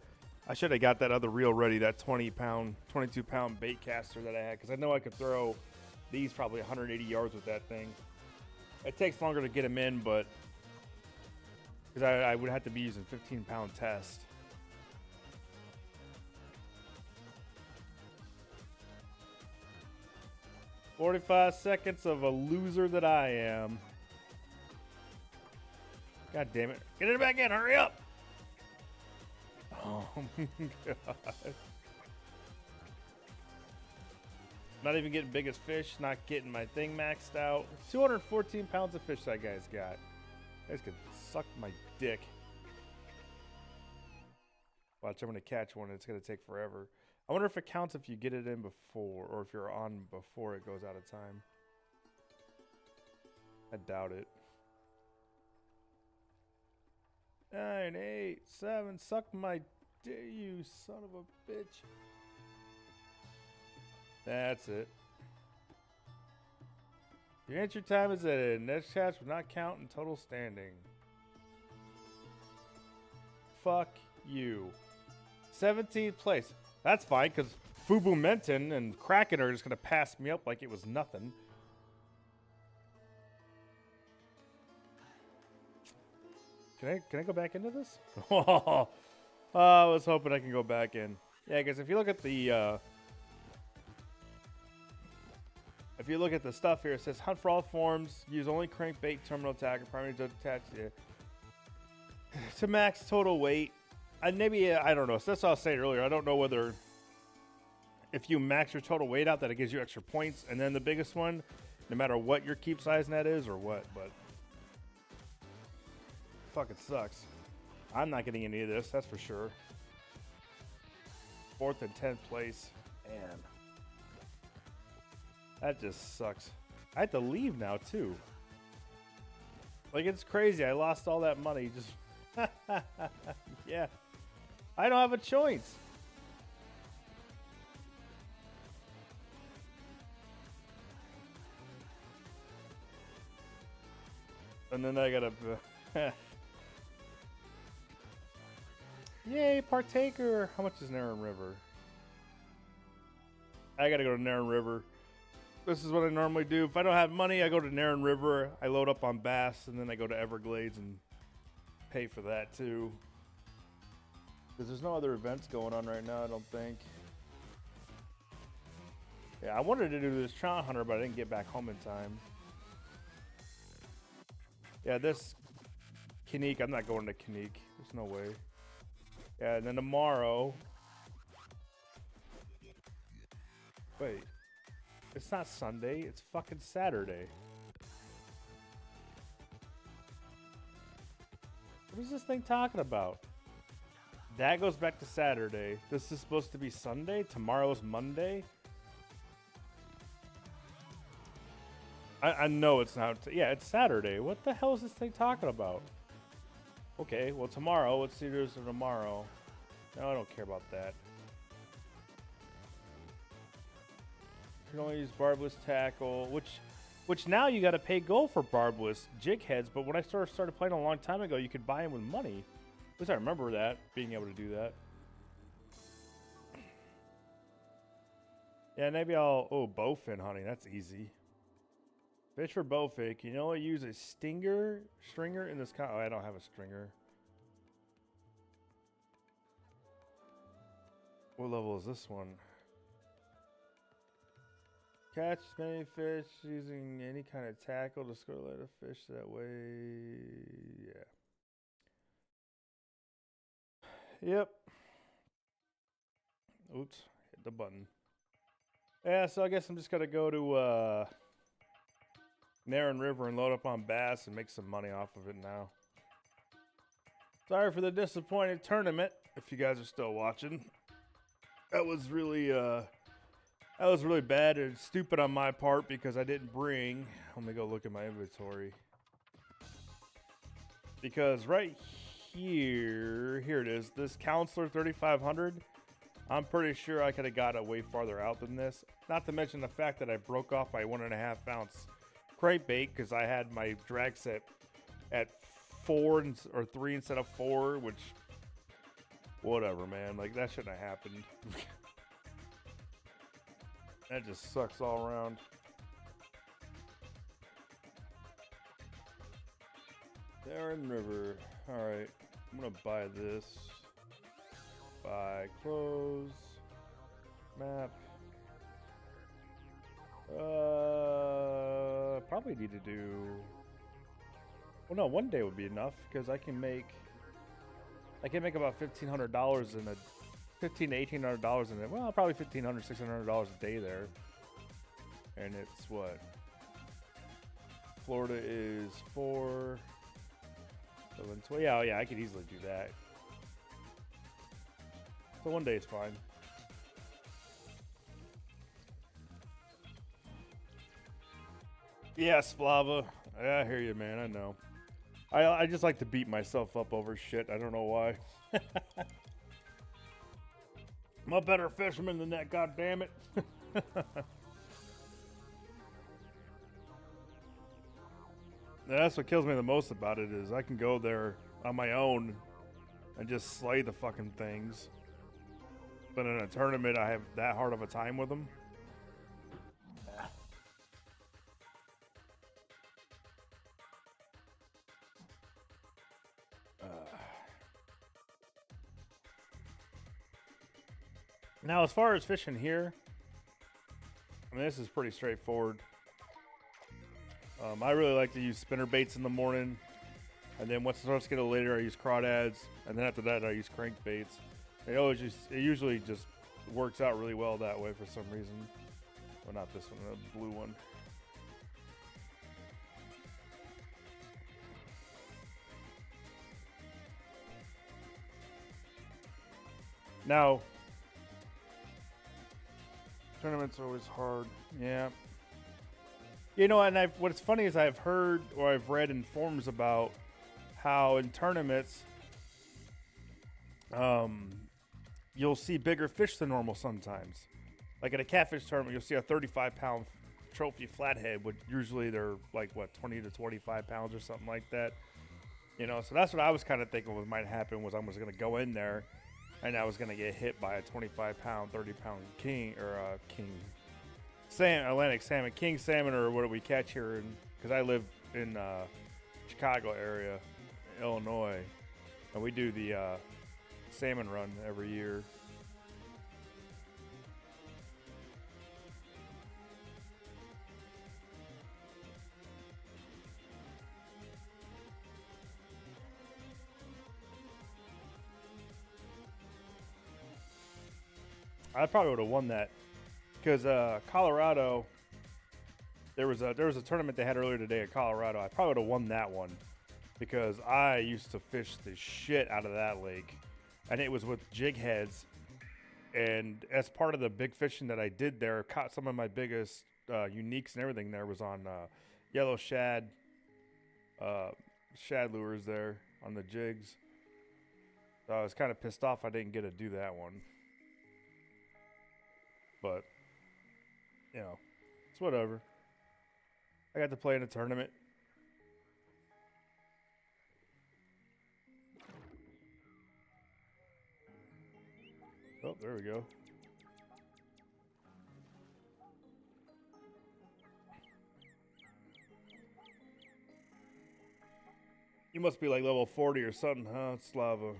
got that other reel ready, that 20-pound, 22-pound bait caster that I had, because I know I could throw these probably 180 yards with that thing. It takes longer to get them in, but because I would have to be using 15-pound test. "45 seconds of a loser that I am." God damn it. Get it back in. Hurry up. Oh, my God. Not even getting biggest fish. Not getting my thing maxed out. 214 pounds of fish that guy's got. That guys could suck my dick. Watch, I'm going to catch one. It's going to take forever. I wonder if it counts if you get it in before, or if you're on before it goes out of time. I doubt it. 9, 8, 7. Suck my dick, you son of a bitch. That's it. Your entry time is at next catch will not count in total standing. Fuck you. 17th place. That's fine, because Fubu Menton and Kraken are just going to pass me up like it was nothing. Can I go back into this? Oh, I was hoping I can go back in. Yeah, because if you look at the stuff here, it says hunt for all forms, use only crankbait, terminal attacker, primary to attach to max total weight. Maybe I don't know. So that's what I was saying earlier. I don't know whether if you max your total weight out that it gives you extra points, and then the biggest one, no matter what your keep size net is or what, but fucking sucks. I'm not getting any of this, that's for sure. 4th and 10th place. Man. That just sucks. I have to leave now, too. Like, it's crazy. I lost all that money. Just, yeah. I don't have a choice. And then I gotta... Yay, partaker! How much is Nerrin River? I gotta go to Nerrin River. This is what I normally do. If I don't have money, I go to Nerrin River, I load up on bass, and then I go to Everglades and pay for that too. Because there's no other events going on right now, I don't think. Yeah, I wanted to do this trout hunter, but I didn't get back home in time. Yeah, this Kinnick, I'm not going to Kinnick. There's no way. Yeah, and then tomorrow... Wait. It's not Sunday, it's fucking Saturday. What is this thing talking about? That goes back to Saturday. This is supposed to be Sunday? Tomorrow's Monday? I know it's not. Yeah, it's Saturday. What the hell is this thing talking about? Okay, well tomorrow, let's see there's tomorrow. No, I don't care about that. You can only use barbless tackle, which now you got to pay gold for barbless jig heads, but when I started playing a long time ago, you could buy them with money. At least I remember that, being able to do that. Yeah, maybe I'll... Oh, bowfin hunting, that's easy. Fish for bowfin. You can only use a stringer in this kind. Oh, I don't have a stringer. What level is this one? Catch many fish using any kind of tackle to score let a fish that way. Yeah. Yep. Oops. Hit the button. Yeah, so I guess I'm just going to go to Nerrin River and load up on bass and make some money off of it now. Sorry for the disappointed tournament, if you guys are still watching. That was really bad and stupid on my part because I didn't bring... Let me go look at my inventory. Because right here it is, this Counselor 3500, I'm pretty sure I could have got it way farther out than this. Not to mention the fact that I broke off my 1.5 ounce crankbait because I had my drag set at 4 or 3 instead of 4, which, whatever, man. Like, that shouldn't have happened. That just sucks all around. Nerrin River. Alright, I'm gonna buy this. Buy clothes. Map. Probably need to do... Well, no, one day would be enough because I can make about $1,500 in a... $1,500 to $1,800 in it. Well, probably $1,500, $1,600 a day there. And it's what? Florida is 4. So yeah, I could easily do that. So one day is fine. Yeah, Splava. I hear you, man. I know. I just like to beat myself up over shit. I don't know why. I'm a better fisherman than that, goddammit. That's what kills me the most about it is I can go there on my own and just slay the fucking things. But in a tournament, I have that hard of a time with them. Now, as far as fishing here, I mean, this is pretty straightforward. I really like to use spinner baits in the morning, and then once it starts to get a little later, I use crawdads, and then after that, I use crankbaits. It usually just works out really well that way for some reason. Well, not this one, the blue one. Now, tournaments are always hard. Yeah. You know, and what's funny is I've heard or I've read in forums about how in tournaments, you'll see bigger fish than normal sometimes. Like at a catfish tournament, you'll see a 35-pound trophy flathead, but usually they're like, what, 20 to 25 pounds or something like that. You know, so that's what I was kind of thinking what might happen was I was going to go in there and I was going to get hit by a 25-pound, 30-pound king or Atlantic salmon, king salmon, or what do we catch here? Because I live in Chicago area, Illinois, and we do the salmon run every year. I probably would have won that because Colorado. There was a tournament they had earlier today at Colorado. I probably would have won that one because I used to fish the shit out of that lake, and it was with jig heads. And as part of the big fishing that I did there, caught some of my biggest uniques and everything. There was on yellow shad lures there on the jigs. So I was kind of pissed off I didn't get to do that one. But, you know, it's whatever. I got to play in a tournament. Oh, there we go. You must be like level 40 or something, huh? It's lava.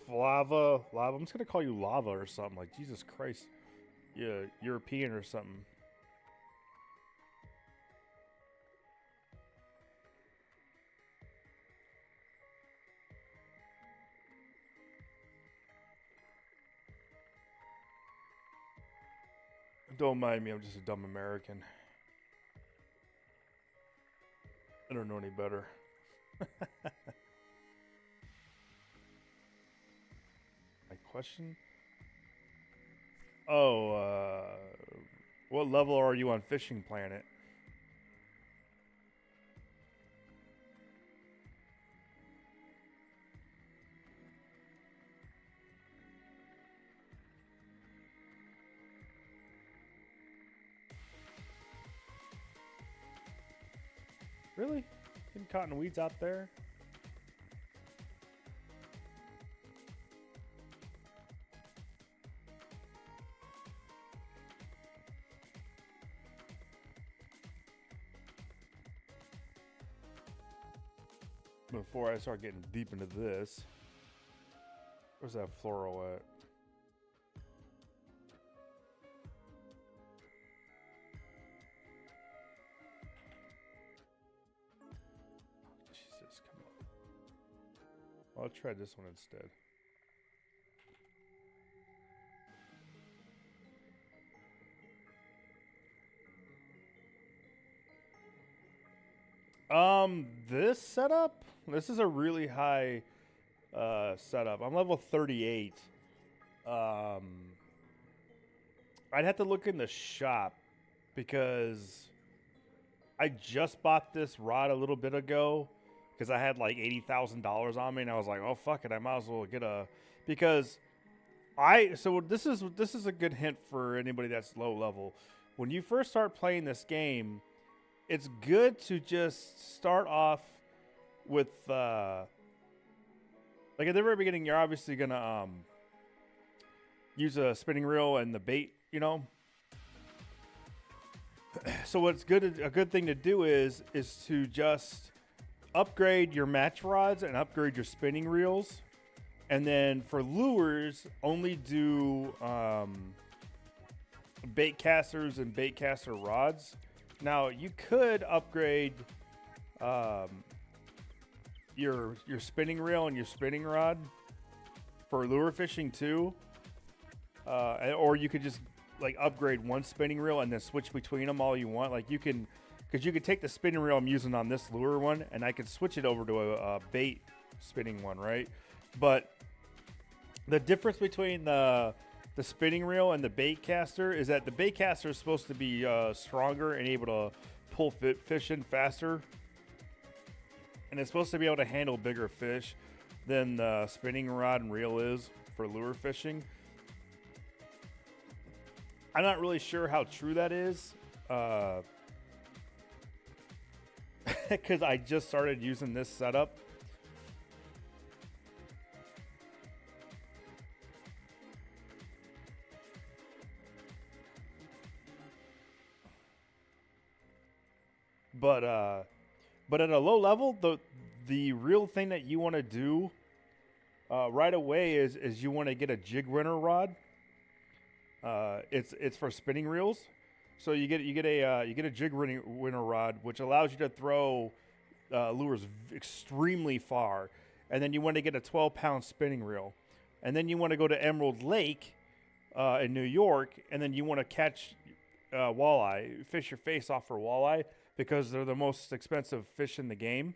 Lava. I'm just gonna call you lava or something. Like Jesus Christ, yeah, European or something. Don't mind me. I'm just a dumb American. I don't know any better. Question? Oh, what level are you on Fishing Planet? Really? Getting caught in weeds out there? Before I start getting deep into this, where's that floral at? Jesus, come on. Well, I'll try this one instead. This setup? This is a really high setup. I'm level 38. I'd have to look in the shop because I just bought this rod a little bit ago because I had like $80,000 on me, and I was like, oh fuck it, I might as well get a because so this is a good hint for anybody that's low level. When you first start playing this game, it's good to just start off with Like at the very beginning, you're obviously gonna use a spinning reel and the bait, you know. So what's good, a good thing to do is to just upgrade your match rods and upgrade your spinning reels, and then for lures, only do bait casters and bait caster rods. Now you could upgrade your spinning reel and your spinning rod for lure fishing too, or you could just like upgrade one spinning reel and then switch between them all you want. Like you can, because you could take the spinning reel I'm using on this lure one and I could switch it over to a bait spinning one, right? But the difference between the spinning reel and the bait caster is that the bait caster is supposed to be stronger and able to pull fish in faster, and it's supposed to be able to handle bigger fish than the spinning rod and reel is for lure fishing. I'm not really sure how true that is, because I just started using this setup. But at a low level, the real thing that you want to do right away is you want to get a jig winner rod. It's for spinning reels, so you get a jig winner rod, which allows you to throw lures extremely far, and then you want to get a 12-pound spinning reel, and then you want to go to Emerald Lake in New York, and then you want to catch walleye, fish your face off for walleye, because they're the most expensive fish in the game.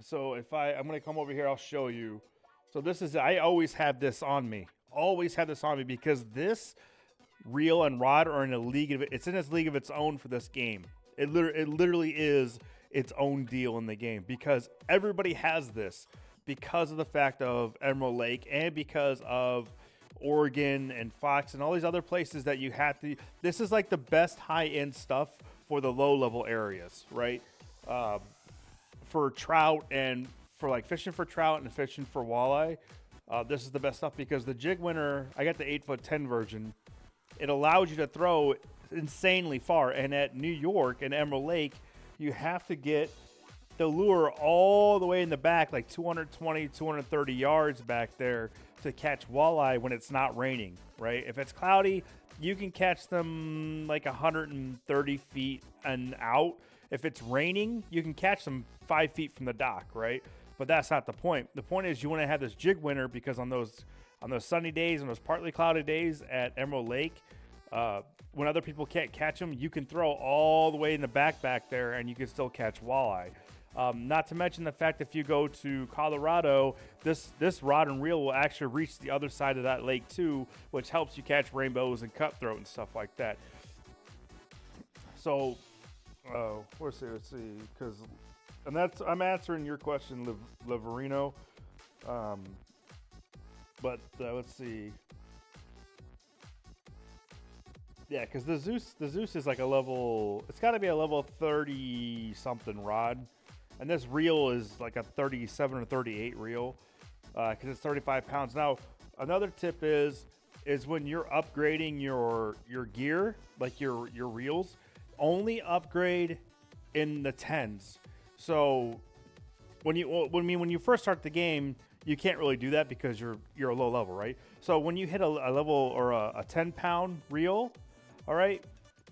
So if I'm going to come over here, I'll show you. So this is, I always have this on me. Always have this on me because this reel and rod are in a league of, it's in its league of its own for this game. It literally is its own deal in the game because everybody has this because of the fact of Emerald Lake and because of Oregon and Fox and all these other places that you have to. This is like the best high-end stuff for the low-level areas, right? For trout and for like fishing for trout and fishing for walleye, this is the best stuff because the jig winner, I got the 8'10" version. It allows you to throw insanely far, and at New York and Emerald Lake, you have to get the lure all the way in the back, like 220, 230 yards back there to catch walleye when it's not raining, right? If it's cloudy, you can catch them like 130 feet and out. If it's raining, you can catch them 5 feet from the dock, right? But that's not the point. The point is you want to have this jig winner because on those sunny days and those partly cloudy days at Emerald Lake, when other people can't catch them, you can throw all the way in the back there and you can still catch walleye. Not to mention the fact if you go to Colorado, this rod and reel will actually reach the other side of that lake too, which helps you catch rainbows and cutthroat and stuff like that. So, let's see, because, and I'm answering your question, Liverino. But let's see. Yeah, because the Zeus is like a level. It's got to be a level 30 something rod. And this reel is like a 37 or 38 reel because it's 35 pounds. Now, another tip is when you're upgrading your gear, like your reels, only upgrade in the 10s. So when you first start the game, you can't really do that because you're a low level, right? So when you hit a level or a 10-pound reel, all right,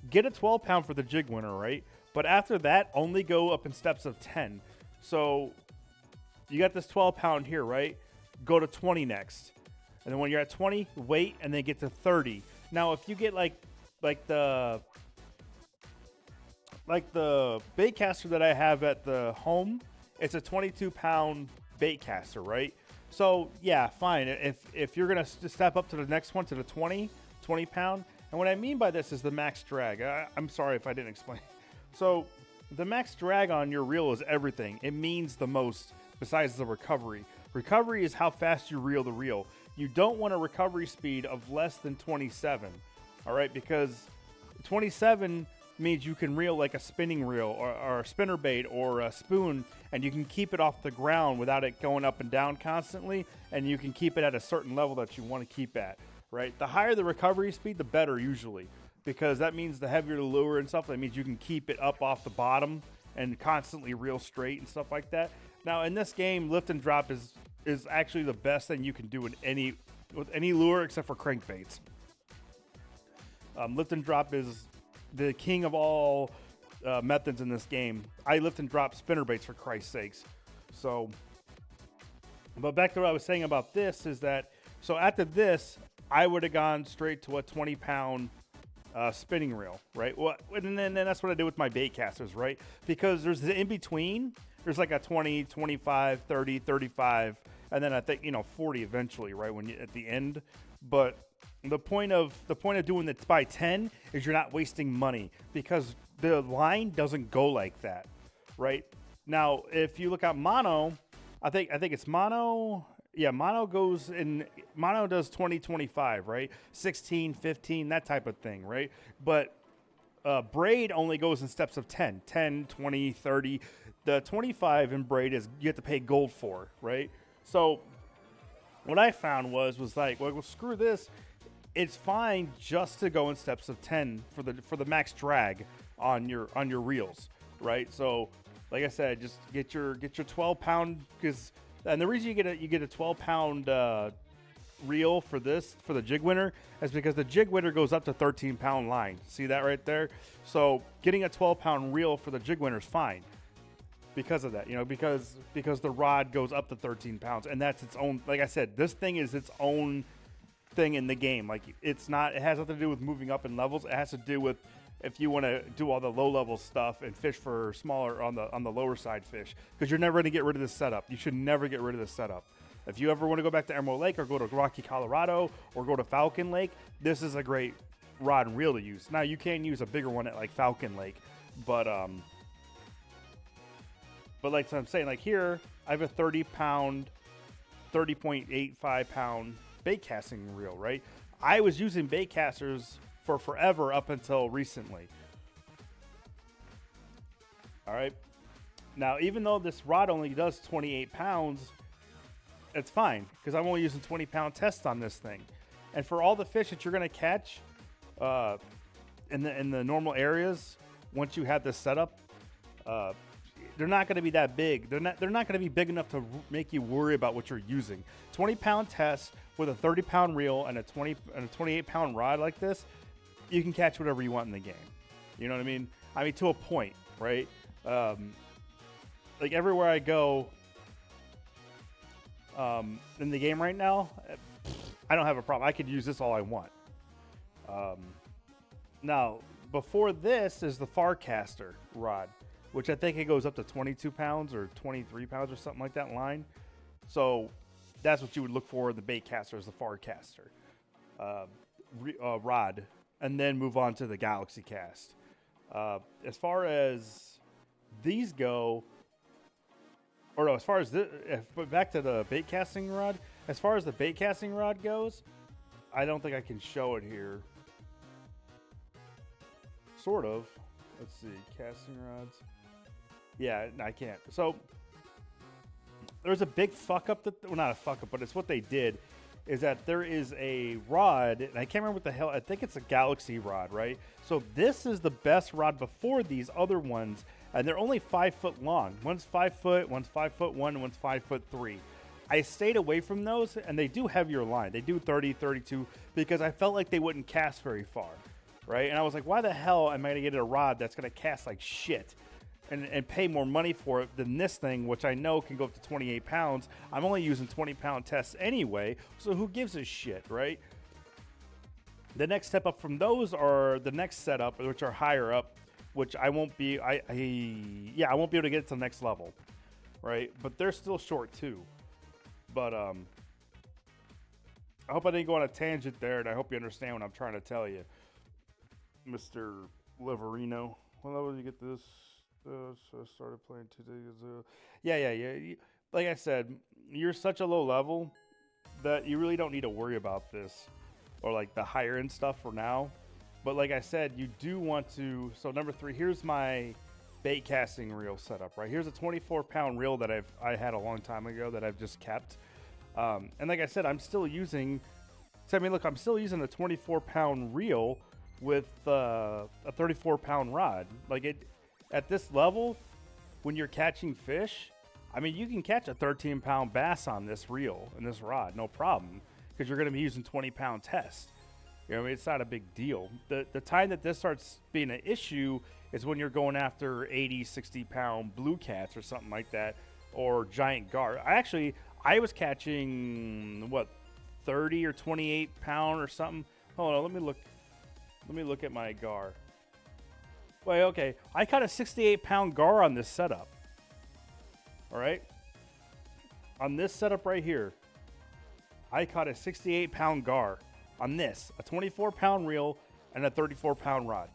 get a 12-pound for the jig winner, right? But after that, only go up in steps of 10. So you got this 12-pound here, right? Go to 20 next. And then when you're at 20, wait, and then get to 30. Now, if you get like the bait caster that I have at the home, it's a 22-pound bait caster, right? So, yeah, fine. If you're going to step up to the next one, to the 20-pound, and what I mean by this is the max drag. I'm sorry if I didn't explain. So the max drag on your reel is everything. It means the most besides the recovery. Recovery is how fast you reel the reel. You don't want a recovery speed of less than 27, all right? Because 27 means you can reel like a spinning reel or a spinner bait or a spoon, and you can keep it off the ground without it going up and down constantly, and you can keep it at a certain level that you want to keep at, right? The higher the recovery speed, the better usually, because that means the heavier the lure and stuff, that means you can keep it up off the bottom and constantly reel straight and stuff like that. Now, in this game, lift and drop is actually the best thing you can do with any lure except for crankbaits. Lift and drop is the king of all methods in this game. I lift and drop spinnerbaits, for Christ's sakes. So, but back to what I was saying about this is that, so after this, I would have gone straight to a 20-pound spinning reel, right? Well, and then that's what I did with my bait casters, right? Because there's the in-between. There's like a 20, 25, 30, 35, and then I think, 40 eventually, right, when you at the end. But the point of doing the by 10 is you're not wasting money because the line doesn't go like that, right? Now, if you look at mono, I think it's mono. Yeah, mono does 20, 25, right? 16, 15, that type of thing, right? But braid only goes in steps of 10, 20, 30. The 25 in braid is you have to pay gold for, right? So what I found was like, well, screw this. It's fine just to go in steps of 10 for the max drag on your reels, right? So like I said, just get your 12-pound, and the reason you get a 12-pound reel for the jig winner is because the jig winner goes up to 13-pound line. See that right there? So getting a 12-pound reel for the jig winner is fine because of that, because the rod goes up to 13 pounds, and that's its own. Like I said, this thing is its own thing in the game. Like it has nothing to do with moving up in levels. It has to do with if you want to do all the low level stuff and fish for smaller on the lower side fish, because you're never going to get rid of this setup. You should never get rid of this setup. If you ever want to go back to Emerald Lake or go to Rocky, Colorado, or go to Falcon Lake, this is a great rod and reel to use. Now you can use a bigger one at like Falcon Lake, but like I'm saying, like here I have a 30-pound, 30.85 pound bait casting reel, right? I was using bait casters for forever up until recently. All right. Now, even though this rod only does 28 pounds, it's fine because I'm only using 20-pound tests on this thing. And for all the fish that you're going to catch in the normal areas, once you have this setup, they're not going to be that big. They're not going to be big enough to make you worry about what you're using. 20-pound test with a 30-pound reel and a 28-pound rod like this, you can catch whatever you want in the game. You know what I mean? I mean, to a point, right? Like everywhere I go in the game right now, I don't have a problem. I could use this all I want. Now, before this is the Farcaster rod, which I think it goes up to 22 pounds or 23 pounds or something like that line. So that's what you would look for in the bait caster, is the Farcaster rod, and then move on to the Galaxy Cast. As far as these go, or no, as far as back to the bait casting rod, as far as the bait casting rod goes, I don't think I can show it here. Sort of. Let's see, casting rods. Yeah, I can't. So there's a big fuck up well, not a fuck up, but it's what they did, is that there is a rod, and I can't remember what the hell, I think it's a Galaxy rod, right? So this is the best rod before these other ones, and they're only 5 foot long. One's 5 foot, one's 5'1", and one's 5'3". I stayed away from those, and they do heavier line. They do 30, 32, because I felt like they wouldn't cast very far, right? And I was like, why the hell am I going to get a rod that's going to cast like shit and pay more money for it than this thing, which I know can go up to 28 pounds. I'm only using 20-pound tests anyway, so who gives a shit, right? The next step up from those are the next setup, which are higher up, which I won't be, I won't be able to get to the next level, right? But they're still short too. But I hope I didn't go on a tangent there, and I hope you understand what I'm trying to tell you, Mr. Liverino. When did you get this? So I started playing 2 days ago. Yeah. Like I said, you're such a low level that you really don't need to worry about this or like the higher end stuff for now. But like I said, you do want to. So number 3, here's my bait casting reel setup. Right here's a 24-pound reel that I had a long time ago that I've just kept. And like I said, I'm still using. So I mean, look, I'm still using a 24-pound reel with a 34-pound rod. Like it at this level, when you're catching fish, I mean, you can catch a 13-pound bass on this reel and this rod, no problem, because you're going to be using 20-pound test. You know what I mean? It's not a big deal. The time that this starts being an issue is when you're going after 80, 60-pound blue cats or something like that, or giant gar. I was catching, 30 or 28-pound or something. Hold on, let me look at my gar. Wait, okay. I caught a 68-pound gar on this setup. All right? On this setup right here, I caught a 68-pound gar on this, a 24-pound reel and a 34-pound rod.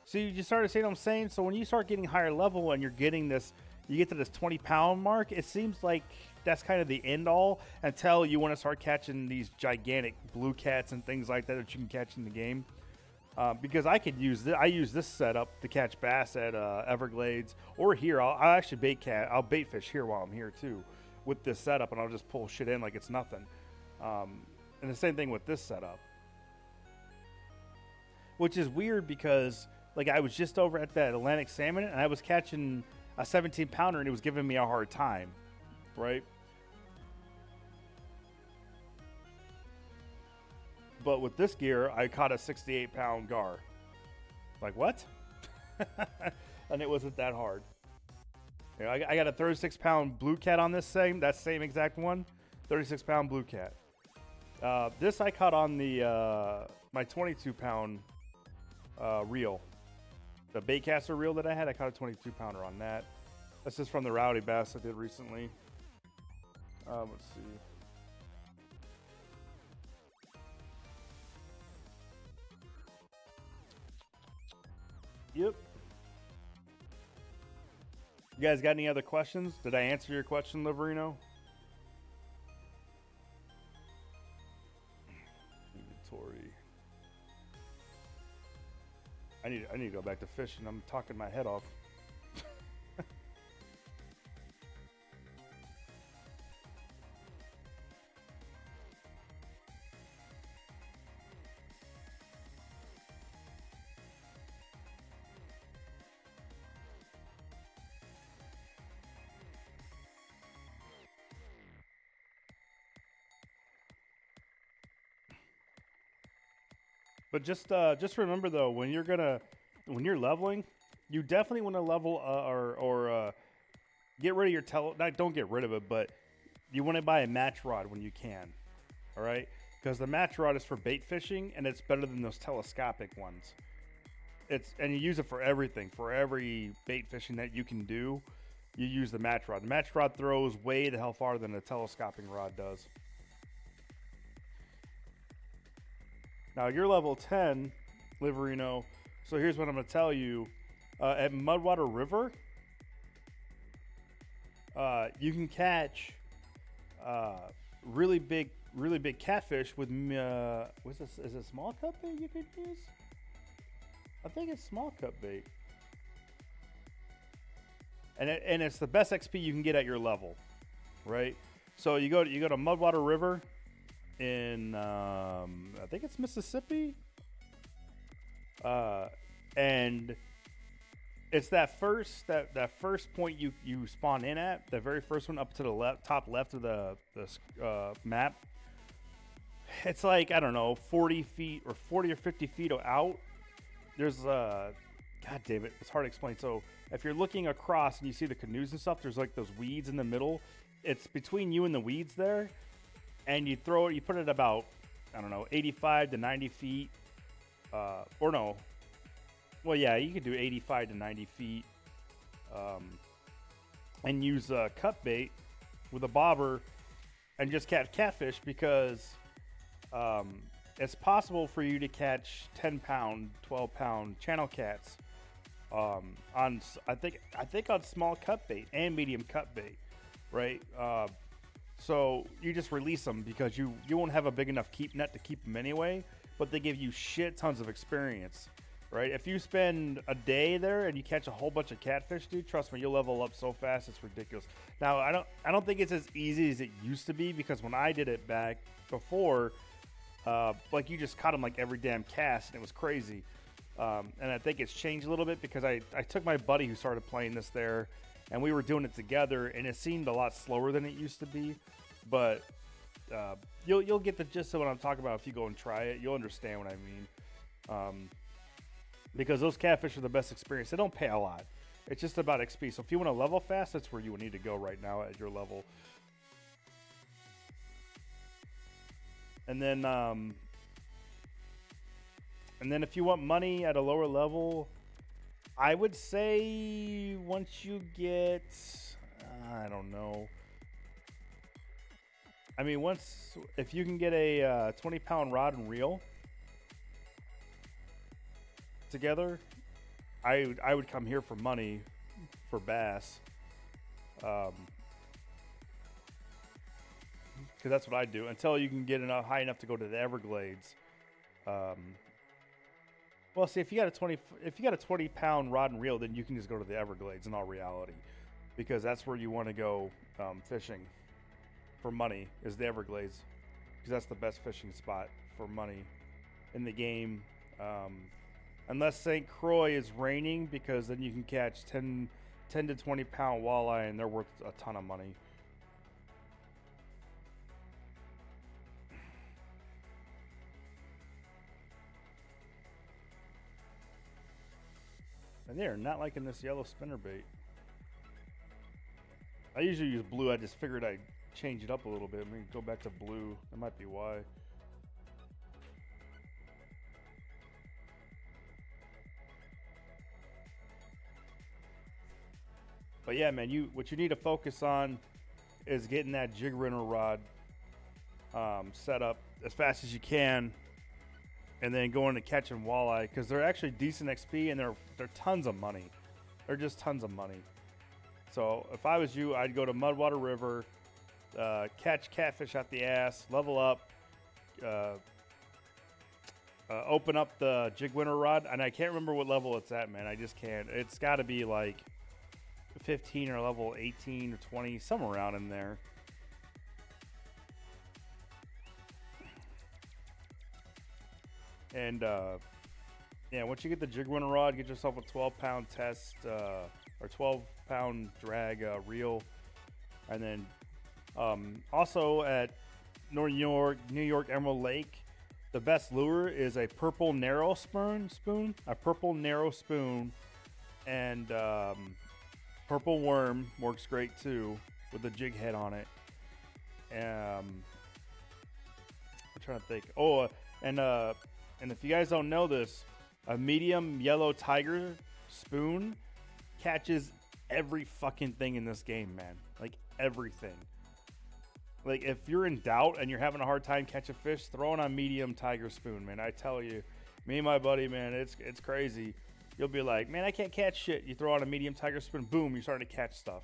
So you started seeing what I'm saying? So when you start getting higher level and you're getting this, you get to this 20-pound mark, it seems like that's kind of the end all until you want to start catching these gigantic blue cats and things like that you can catch in the game. Because I use this setup to catch bass at Everglades or here. I'll actually I'll bait fish here while I'm here too with this setup, and I'll just pull shit in like it's nothing. And the same thing with this setup, which is weird because like I was just over at that Atlantic Salmon and I was catching a 17-pounder and it was giving me a hard time, right? But with this gear, I caught a 68-pound gar. Like, what? And it wasn't that hard. You know, I got a 36-pound blue cat on this that same exact one. 36-pound blue cat. This I caught on the my 22-pound reel. The baitcaster reel that I had, I caught a 22-pounder on that. This is from the Rowdy Bass I did recently. Let's see. Yep. You guys got any other questions? Did I answer your question, Liverino? Inventory. I need to go back to fishing. I'm talking my head off. But just remember though, when you're leveling, you definitely want to level or get rid of your don't get rid of it, but you want to buy a match rod when you can. All right, because the match rod is for bait fishing and it's better than those telescopic ones. And you use it for everything, for every bait fishing that you can do. You use the match rod. The match rod throws way the hell farther than a telescoping rod does. Now, you're level 10, Liverino, so here's what I'm going to tell you. At Mudwater River, you can catch really big catfish with, what's this? Is it small cut bait you could use? I think it's small cut bait. And it's the best XP you can get at your level, right? So you go to Mudwater River in I think it's Mississippi, and it's that first point you spawn in at, the very first one up to the top left of the map. It's like, I don't know, 40 feet or 40 or 50 feet out. There's God damn it, it's hard to explain. So if you're looking across and you see the canoes and stuff, there's like those weeds in the middle. It's between you and the weeds there. And you put it about, I don't know, 85 to 90 feet. Or no. Well, yeah, you could do 85 to 90 feet. And use cut bait with a bobber and just catch catfish because it's possible for you to catch 10-pound, 12-pound channel cats on, I think on small cut bait and medium cut bait, right? So you just release them because you won't have a big enough keep net to keep them anyway. but they give you shit tons of experience, right? If you spend a day there and you catch a whole bunch of catfish, dude, trust me, you'll level up so fast it's ridiculous. Now, I don't think it's as easy as it used to be, because when I did it back before, like you just caught them like every damn cast, and it was crazy. And I think it's changed a little bit because I took my buddy who started playing this there, and we were doing it together, and it seemed a lot slower than it used to be. But you'll get the gist of what I'm talking about if you go and try it. You'll understand what I mean. Because those catfish are the best experience. They don't pay a lot. It's just about XP. So if you want to level fast, that's where you would need to go right now at your level. And then if you want money at a lower level, I would say once you get, I don't know. I mean, if you can get a 20-pound rod and reel together, I would come here for money for bass. Because that's what I do until you can get high enough to go to the Everglades. Well, see, if you got a 20-pound rod and reel, then you can just go to the Everglades in all reality, because that's where you want to go fishing for money, is the Everglades, because that's the best fishing spot for money in the game. Unless St. Croix is raining, because then you can catch 10 to 20-pound walleye, and they're worth a ton of money. And they're not liking this yellow spinnerbait. I usually use blue. I just figured I'd change it up a little bit. Maybe go back to blue. That might be why. But yeah, man, what you need to focus on is getting that jig runner rod set up as fast as you can, and then going to catching walleye, because they're actually decent XP, and they're tons of money. They're just tons of money. So if I was you, I'd go to Mudwater River, catch catfish out the ass, level up, open up the jig winner rod, and I can't remember what level it's at, man. I just can't. It's got to be like 15 or level 18 or 20, somewhere around in there. And yeah, once you get the jig winner rod, get yourself a 12-pound test or 12-pound drag reel. And then also at New York Emerald Lake, the best lure is a purple narrow spoon, and purple worm works great too with a jig head on it. I'm trying to think. Oh, and if you guys don't know this, a medium yellow tiger spoon catches every fucking thing in this game, man. Like everything. Like if you're in doubt and you're having a hard time catching fish, throw on a medium tiger spoon, man. I tell you, me and my buddy, man, it's crazy. You'll be like, man, I can't catch shit. You throw on a medium tiger spoon, boom, you're starting to catch stuff.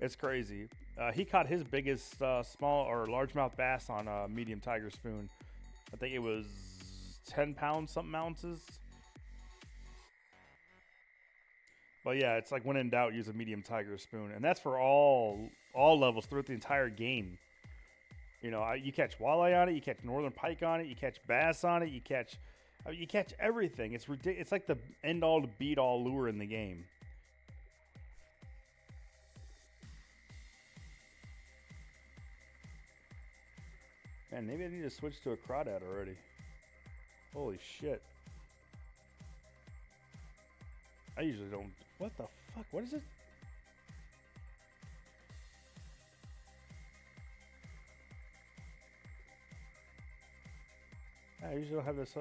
It's crazy. He caught his biggest small or largemouth bass on a medium tiger spoon. I think it was 10 pounds, something ounces. But yeah, it's like when in doubt, use a medium tiger spoon. And that's for all levels throughout the entire game. You know, you catch walleye on it, you catch northern pike on it, you catch bass on it, you catch everything. It's ridiculous. It's like the end all to beat all lure in the game. Man, maybe I need to switch to a crawdad already. Holy shit. I usually don't. What the fuck? What is it? I usually don't have this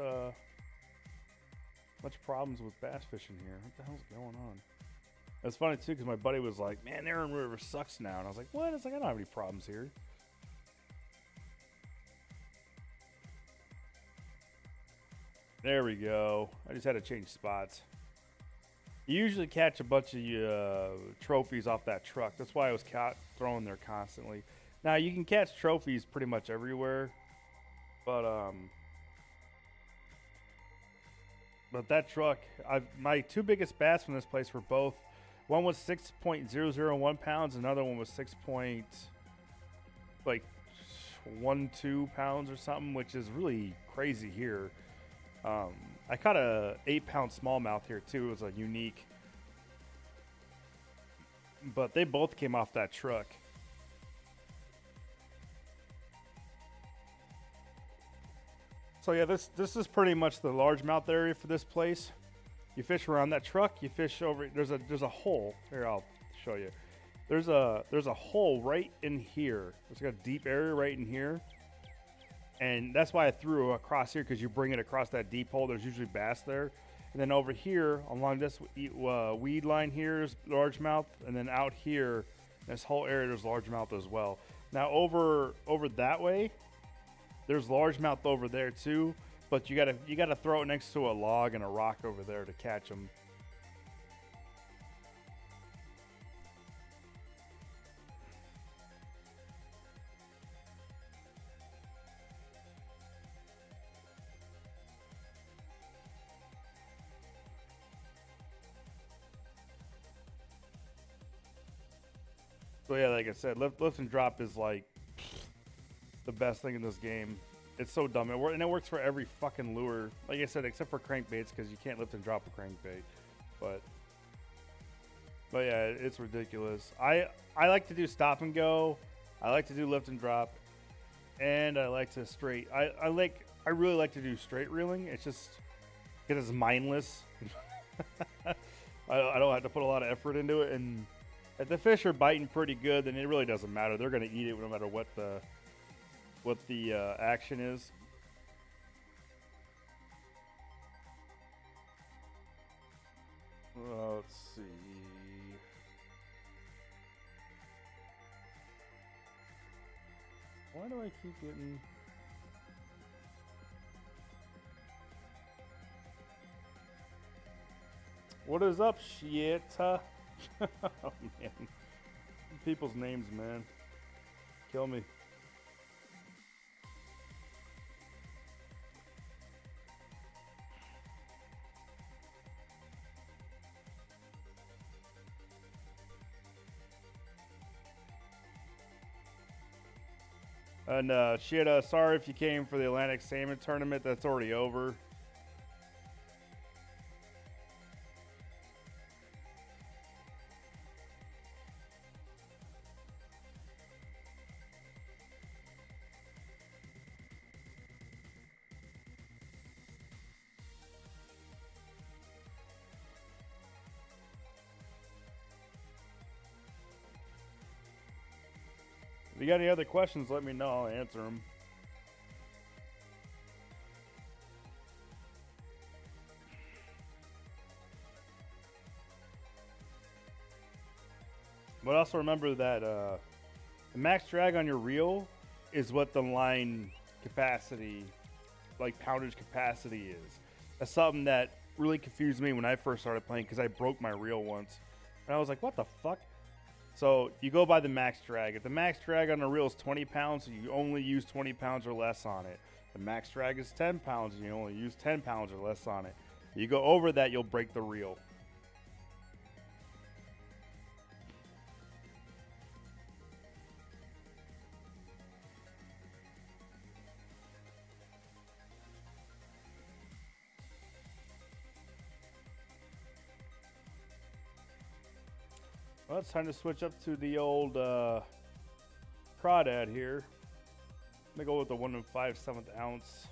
much problems with bass fishing here. What the hell's going on? It's funny too, because my buddy was like, man, Nerrin River sucks now. And I was like, what? It's like, I don't have any problems here. There we go. I just had to change spots. You usually catch a bunch of trophies off that truck. That's why I was throwing there constantly. Now, you can catch trophies pretty much everywhere. But, But that truck, my two biggest bass from this place were both. One was 6.001 pounds. Another one was 6.12 pounds or something, which is really crazy here. I caught a 8-pound smallmouth here too. It was a unique, but they both came off that truck. So yeah, this is pretty much the largemouth area for this place. You fish around that truck. You fish over. There's a hole here. I'll show you. There's a hole right in here. It's got a deep area right in here, and that's why I threw across here, because you bring it across that deep hole. There's usually bass there, and then over here along this weed line here is largemouth, and then out here, this whole area there's largemouth as well. Now over that way, there's largemouth over there too, but you gotta throw it next to a log and a rock over there to catch them. So yeah, like I said, lift and drop is like the best thing in this game. It's so dumb. And it works for every fucking lure. Like I said, except for crankbaits, because you can't lift and drop a crankbait. But yeah, it's ridiculous. I like to do stop and go. I like to do lift and drop, and I like to straight. I really like to do straight reeling. It's just it's mindless. I don't have to put a lot of effort into it, and if the fish are biting pretty good, then it really doesn't matter. They're gonna eat it no matter what the action is. Let's see. Why do I keep getting... What is up, shit? Oh, man. People's names, man. Kill me. And shit, sorry if you came for the Atlantic Salmon Tournament. That's already over. If you got any other questions, let me know. I'll answer them. But also remember that the max drag on your reel is what the line capacity, like poundage capacity, is. That's something that really confused me when I first started playing, because I broke my reel once. And I was like, what the fuck? So you go by the max drag. If the max drag on a reel is 20 pounds, so you only use 20 pounds or less on it. The max drag is 10 pounds, and you only use 10 pounds or less on it. You go over that, you'll break the reel. Well, it's time to switch up to the old crawdad here. I'm gonna go with the 1 5/7 ounce.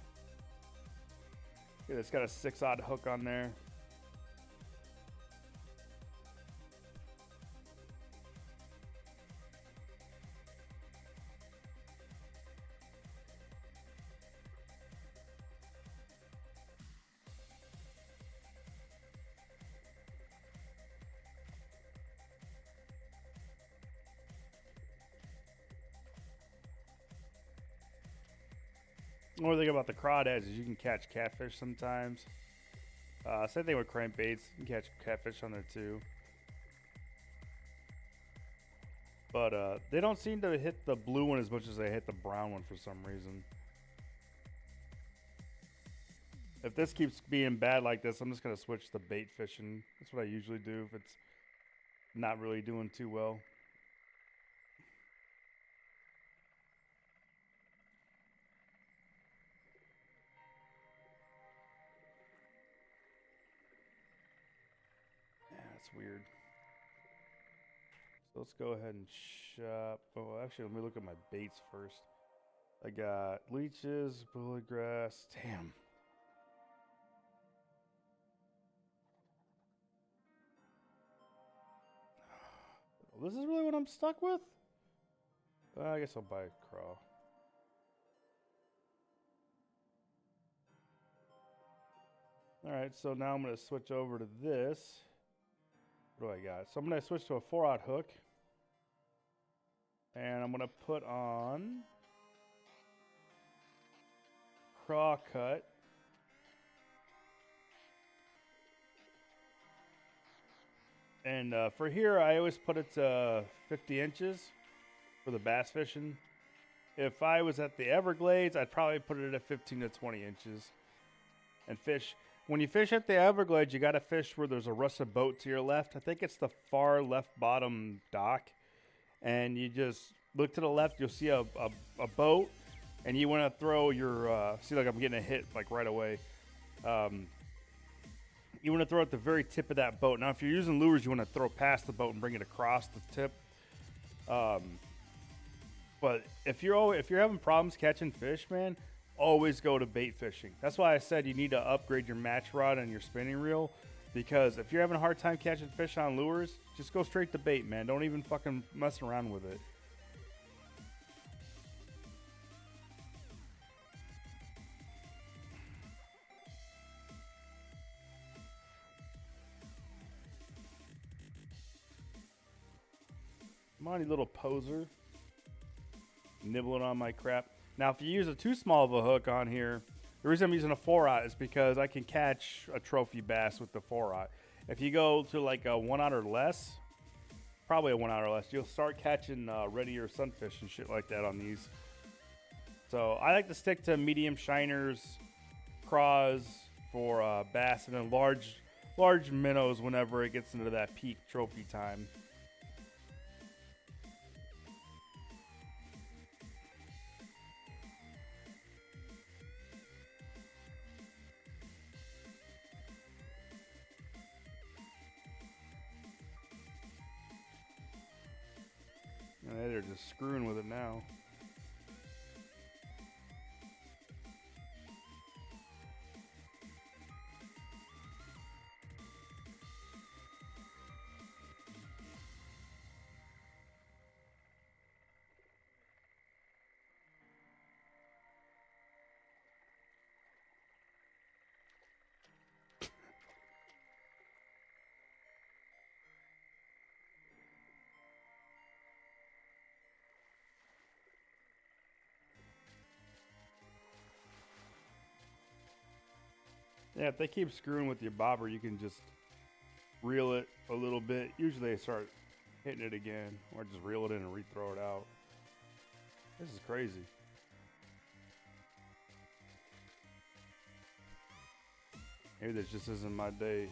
Yeah, it's got a 6/0 hook on there. One thing about the crawdads is you can catch catfish sometimes. Same thing with crankbaits. You can catch catfish on there too. But they don't seem to hit the blue one as much as they hit the brown one for some reason. If this keeps being bad like this, I'm just going to switch to bait fishing. That's what I usually do if it's not really doing too well. Yeah, that's weird. So let's go ahead and shop. Oh, actually, let me look at my baits first. I got leeches, bullet grass. Damn. This is really what I'm stuck with? I guess I'll buy a craw. Alright, so now I'm going to switch over to this. What do I got? So I'm going to switch to a 4/0 hook. And I'm going to put on craw cut. And for here, I always put it to 50 inches for the bass fishing. If I was at the Everglades, I'd probably put it at 15 to 20 inches and fish. When you fish at the Everglades, you got to fish where there's a rusted boat to your left. I think it's the far left bottom dock. And you just look to the left, you'll see a boat. And you want to throw your, see like I'm getting a hit like right away. You want to throw at the very tip of that boat. Now, if you're using lures, you want to throw past the boat and bring it across the tip. But if you're having problems catching fish, man, always go to bait fishing. That's why I said you need to upgrade your match rod and your spinning reel. Because if you're having a hard time catching fish on lures, just go straight to bait, man. Don't even fucking mess around with it. Come on, you little poser. Nibbling on my crap. Now, if you use a too small of a hook on here, the reason I'm using a 4/0 is because I can catch a trophy bass with the 4/0. If you go to like a 1/0 or less, probably a 1/0 or less, you'll start catching red ear sunfish and shit like that on these. So I like to stick to medium shiners, craws for bass, and then large minnows whenever it gets into that peak trophy time. They're just screwing with it now. Yeah, if they keep screwing with your bobber, you can just reel it a little bit. Usually they start hitting it again, or just reel it in and re-throw it out. This is crazy. Maybe this just isn't my day.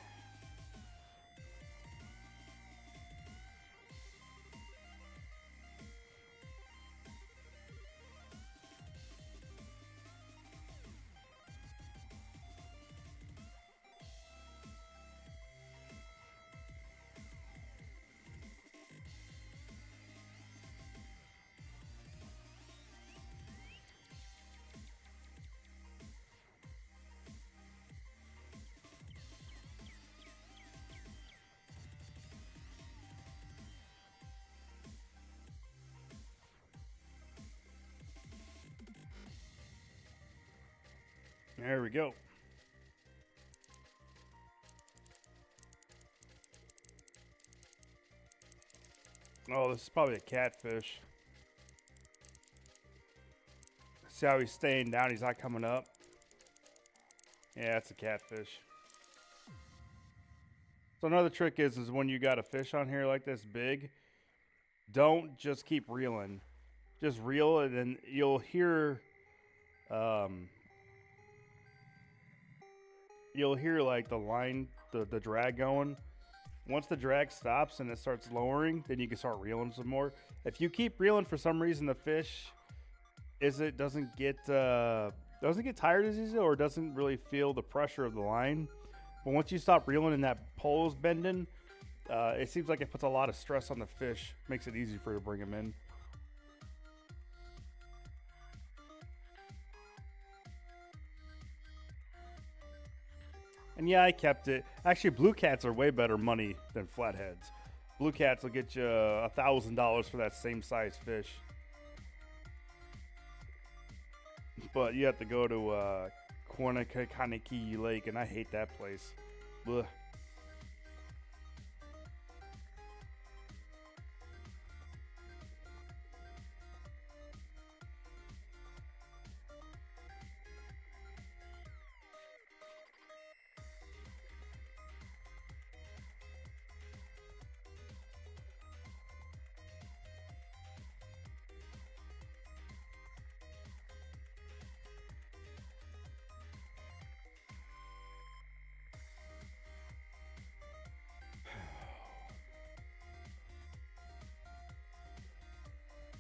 There we go. Oh, this is probably a catfish. See how he's staying down? He's not coming up. Yeah, it's a catfish. So another trick is when you got a fish on here like this big, don't just keep reeling. Just reel it and you'll hear you'll hear like the line, the drag going. Once the drag stops and it starts lowering, then you can start reeling some more. If you keep reeling for some reason, the fish doesn't get tired as easy or doesn't really feel the pressure of the line. But once you stop reeling and that pole is bending, it seems like it puts a lot of stress on the fish. Makes it easy for you to bring them in. And yeah, I kept it. Actually, blue cats are way better money than flatheads. Blue cats will get you $1,000 for that same size fish. But you have to go to Quanakaniki Lake, and I hate that place. Ugh.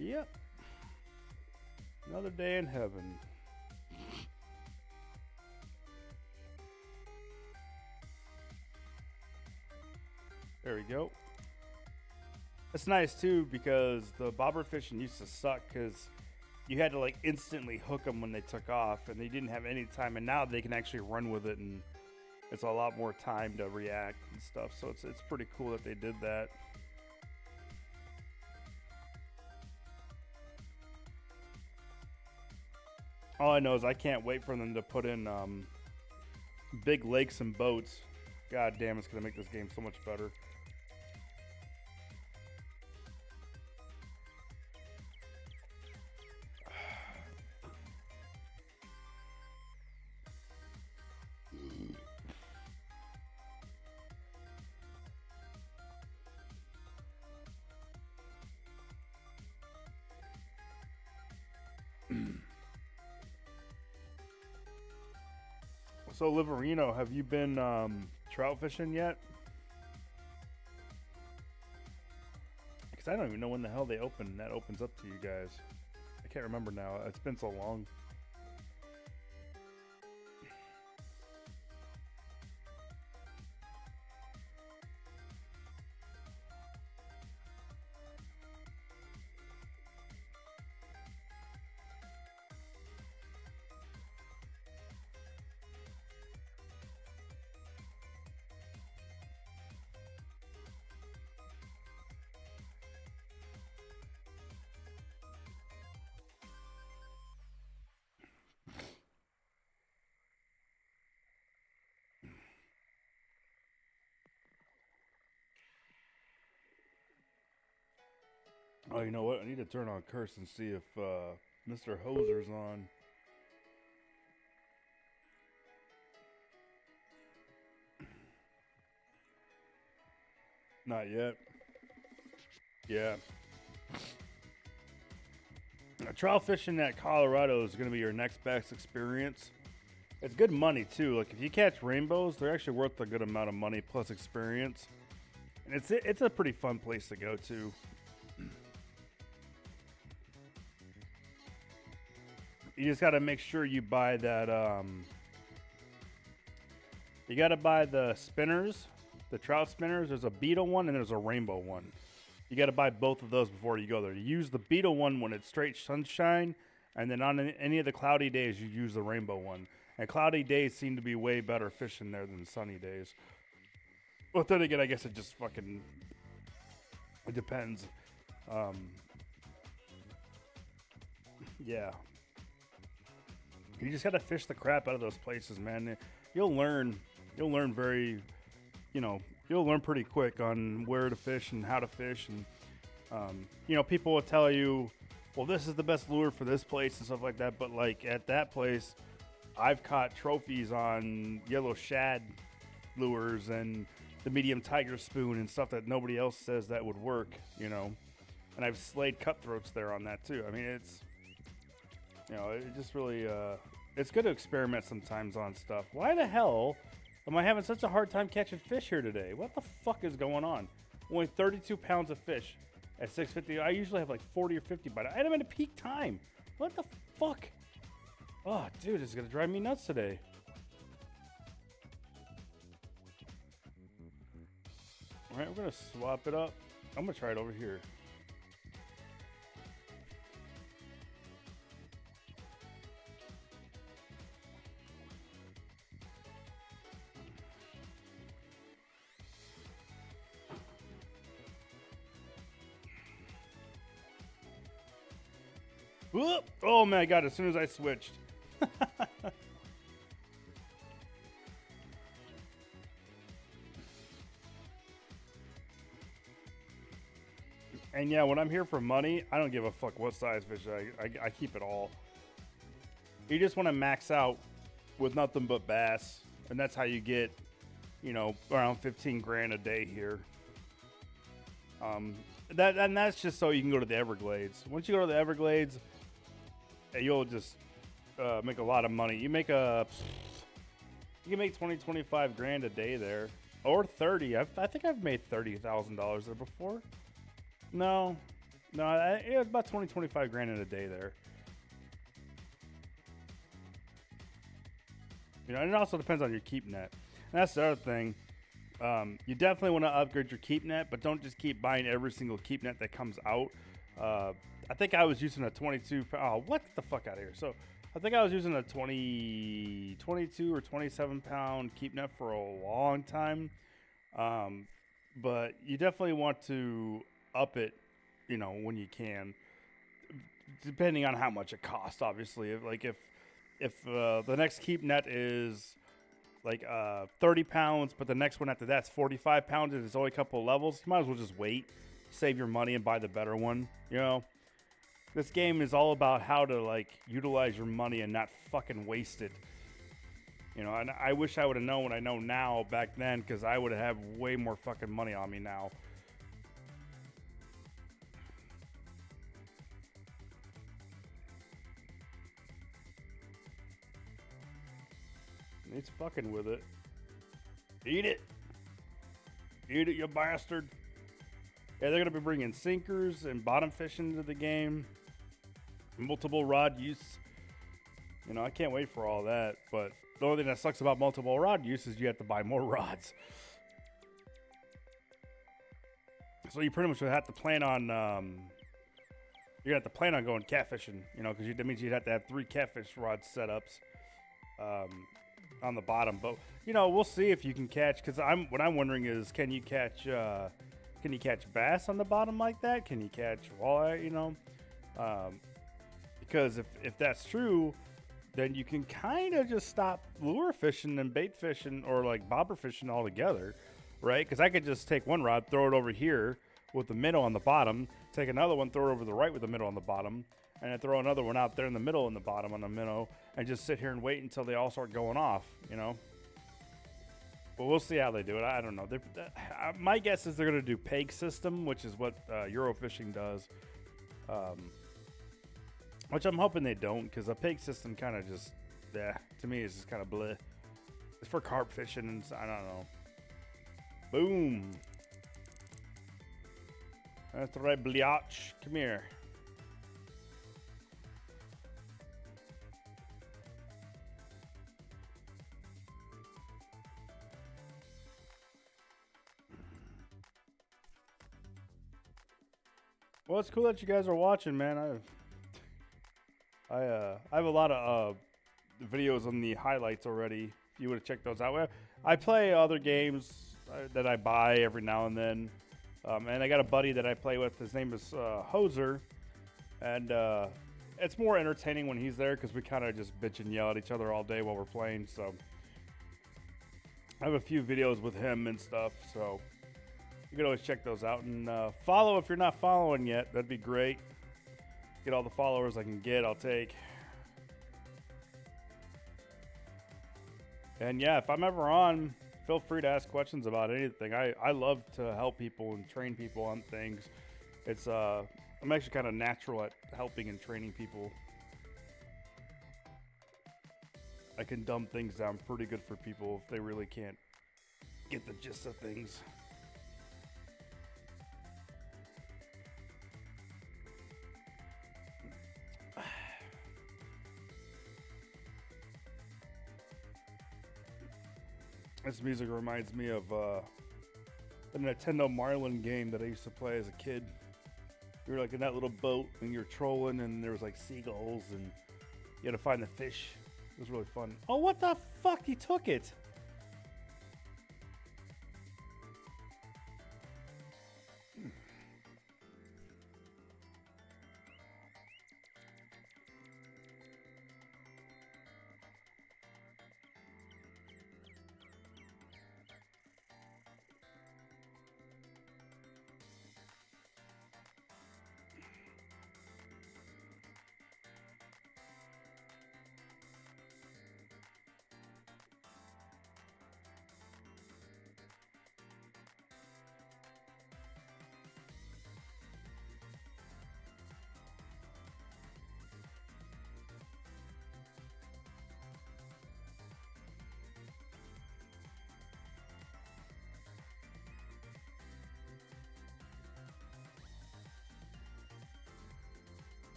Yep. Another day in heaven. There we go. It's nice too because the bobber fishing used to suck because you had to like instantly hook them when they took off and they didn't have any time, and now they can actually run with it and it's a lot more time to react and stuff. So it's pretty cool that they did that. All I know is I can't wait for them to put in big lakes and boats. God damn, it's gonna make this game so much better. So, Liverino, have you been trout fishing yet? Because I don't even know when the hell they open. That opens up to you guys. I can't remember now. It's been so long. Oh, you know what? I need to turn on Curse and see if Mr. Hoser's on. Not yet. Yeah. Trout fishing at Colorado is going to be your next best experience. It's good money, too. Like, if you catch rainbows, they're actually worth a good amount of money plus experience. And it's a pretty fun place to go to. You just got to make sure you buy that, you got to buy the spinners, the trout spinners. There's a beetle one and there's a rainbow one. You got to buy both of those before you go there. You use the beetle one when it's straight sunshine, and then on any of the cloudy days, you use the rainbow one. And cloudy days seem to be way better fishing there than sunny days. But then again, I guess it just fucking, it depends. Yeah. You just gotta fish the crap out of those places, man. You'll learn very, you'll learn pretty quick on where to fish and how to fish. And, people will tell you, well, this is the best lure for this place and stuff like that. But like at that place, I've caught trophies on yellow shad lures and the medium tiger spoon and stuff that nobody else says that would work, And I've slayed cutthroats there on that too. I mean, You know, it just really, it's good to experiment sometimes on stuff. Why the hell am I having such a hard time catching fish here today? What the fuck is going on? Only 32 pounds of fish at 650. I usually have like 40 or 50 by now. And I'm in a peak time. What the fuck? Oh, dude, it's gonna drive me nuts today. All right, we're gonna swap it up. I'm gonna try it over here. Whoop! Oh my god, as soon as I switched. And yeah, when I'm here for money, I don't give a fuck what size fish I keep it all. You just want to max out with nothing but bass, and that's how you get, you know, around 15 grand a day here. That's just so you can go to the Everglades. Once you go to the Everglades, you'll just make a lot of money. You can make 20, 25 grand a day there, or 30. I think I've made $30,000 there before. No, it was about 20, 25 grand in a day there. You know, and it also depends on your keep net. And that's the other thing. You definitely want to upgrade your keep net, but don't just keep buying every single keep net that comes out. I think I was using a 22. Oh, what the fuck out of here? So I think I was using a 22 or 27 pound keep net for a long time. But you definitely want to up it, you know, when you can, depending on how much it costs. Obviously, if the next keep net is like 30 pounds, but the next one after that's 45 pounds, and it's only a couple of levels, you might as well just wait, save your money, and buy the better one. You know, this game is all about how to like utilize your money and not fucking waste it. You know, and I wish I would have known what I know now back then, because I would have way more fucking money on me now. He's fucking with it. Eat it. Eat it, you bastard. Yeah, they're going to be bringing sinkers and bottom fish into the game. Multiple rod use. You know, I can't wait for all that. But the only thing that sucks about multiple rod use is you have to buy more rods. So you pretty much would have to plan on... you have to plan on going catfishing. You know, because that means you'd have to have 3 catfish rod setups. On the bottom, but you know, we'll see if you can catch, because what I'm wondering is, can you catch bass on the bottom like that? Can you catch walleye? You know, because if that's true, then you can kind of just stop lure fishing and bait fishing or like bobber fishing altogether, right? Because I could just take one rod, throw it over here with the minnow on the bottom, take another one, throw it over to the right with the minnow on the bottom, and then throw another one out there in the middle in the bottom on the minnow, and just sit here and wait until they all start going off, you know? But we'll see how they do it. I don't know. My guess is they're going to do peg system, which is what Eurofishing does. Which I'm hoping they don't, because a peg system kind of just, to me, is just kind of bleh. It's for carp fishing, and I don't know. Boom. That's right, Bliatch. Come here. Well, it's cool that you guys are watching, man. I have a lot of videos on the highlights already. If you would have checked those out. I play other games that I buy every now and then. And I got a buddy that I play with. His name is Hoser. And it's more entertaining when he's there, because we kind of just bitch and yell at each other all day while we're playing. So I have a few videos with him and stuff. So you can always check those out, and follow if you're not following yet. That'd be great. Get all the followers I can get, I'll take. And yeah, if I'm ever on, feel free to ask questions about anything. I love to help people and train people on things. It's I'm actually kind of natural at helping and training people. I can dumb things down pretty good for people if they really can't get the gist of things. This music reminds me of the Nintendo Marlin game that I used to play as a kid. You were like in that little boat and you're trolling and there was like seagulls and you had to find the fish. It was really fun. Oh, what the fuck? He took it.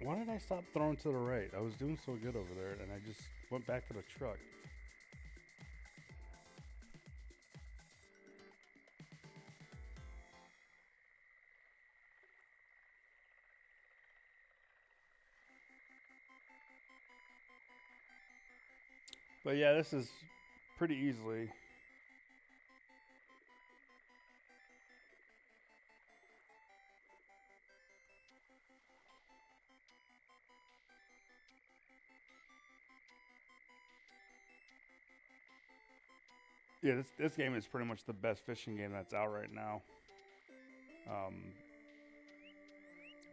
Why did I stop throwing to the right? I was doing so good over there, and I just went back to the truck. But yeah, this is pretty easily. Yeah, this game is pretty much the best fishing game that's out right now.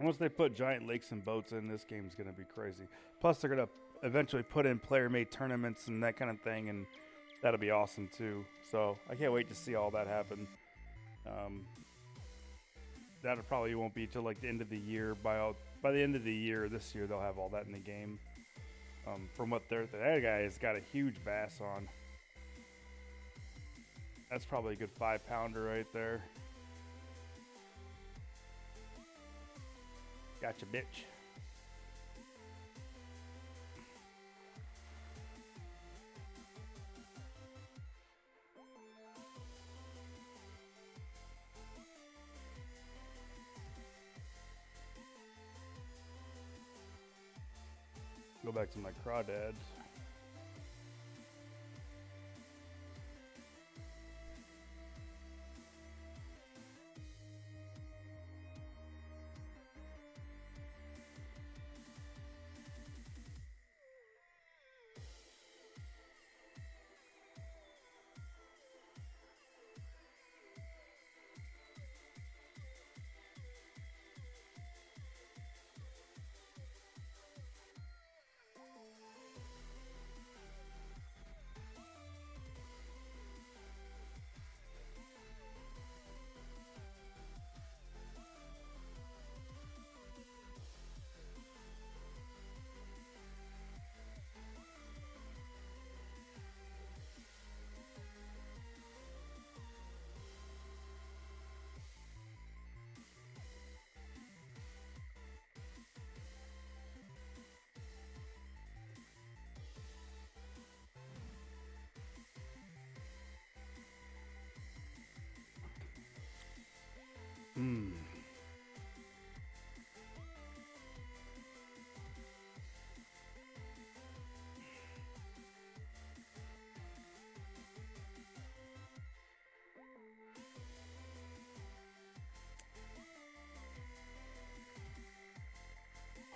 Once they put giant lakes and boats in, this game's going to be crazy. Plus, they're going to eventually put in player-made tournaments and that kind of thing, and that'll be awesome too. So I can't wait to see all that happen. That probably won't be till like the end of the year. By the end of the year, this year, they'll have all that in the game. From what that guy has got a huge bass on. That's probably a good 5-pounder right there. Gotcha, bitch. Go back to my crawdad.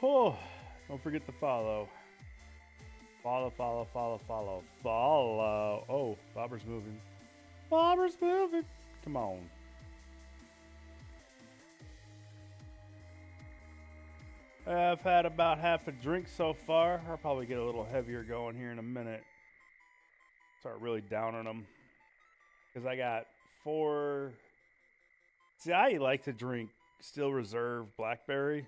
Oh, don't forget to follow. Follow, follow, follow, follow, follow. Oh, Bobber's moving. Bobber's moving. Come on. I've had about half a drink so far. I'll probably get a little heavier going here in a minute. Start really downing them. Because I got 4. See, I like to drink Still Reserve Blackberry.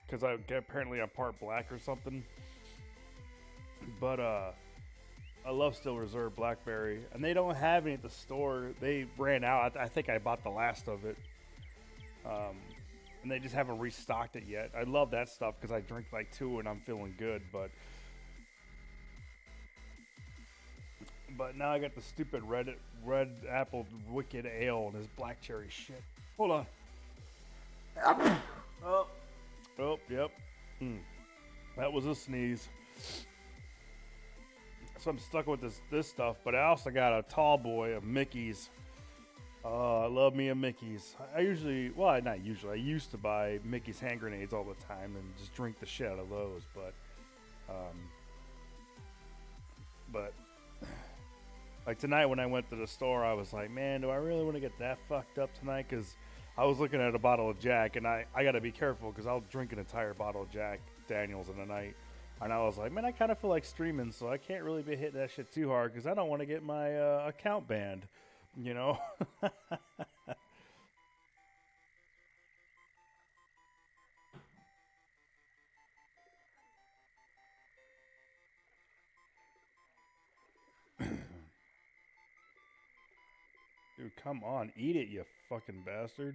Because apparently I'm part black or something. But I love Still Reserve Blackberry. And they don't have any at the store. They ran out. I think I bought the last of it. And they just haven't restocked it yet. I love that stuff because I drink like 2 and I'm feeling good. But now I got the stupid red apple wicked ale and this black cherry shit. Hold on. Oh, yep. That was a sneeze. So I'm stuck with this stuff. But I also got a tall boy of Mickey's. I love me a Mickey's. I used to buy Mickey's hand grenades all the time and just drink the shit out of those. But like tonight when I went to the store, I was like, man, do I really want to get that fucked up tonight? Because I was looking at a bottle of Jack, and I got to be careful because I'll drink an entire bottle of Jack Daniels in a night. And I was like, man, I kind of feel like streaming, so I can't really be hitting that shit too hard because I don't want to get my account banned. You know? Dude, come on. Eat it, you fucking bastard.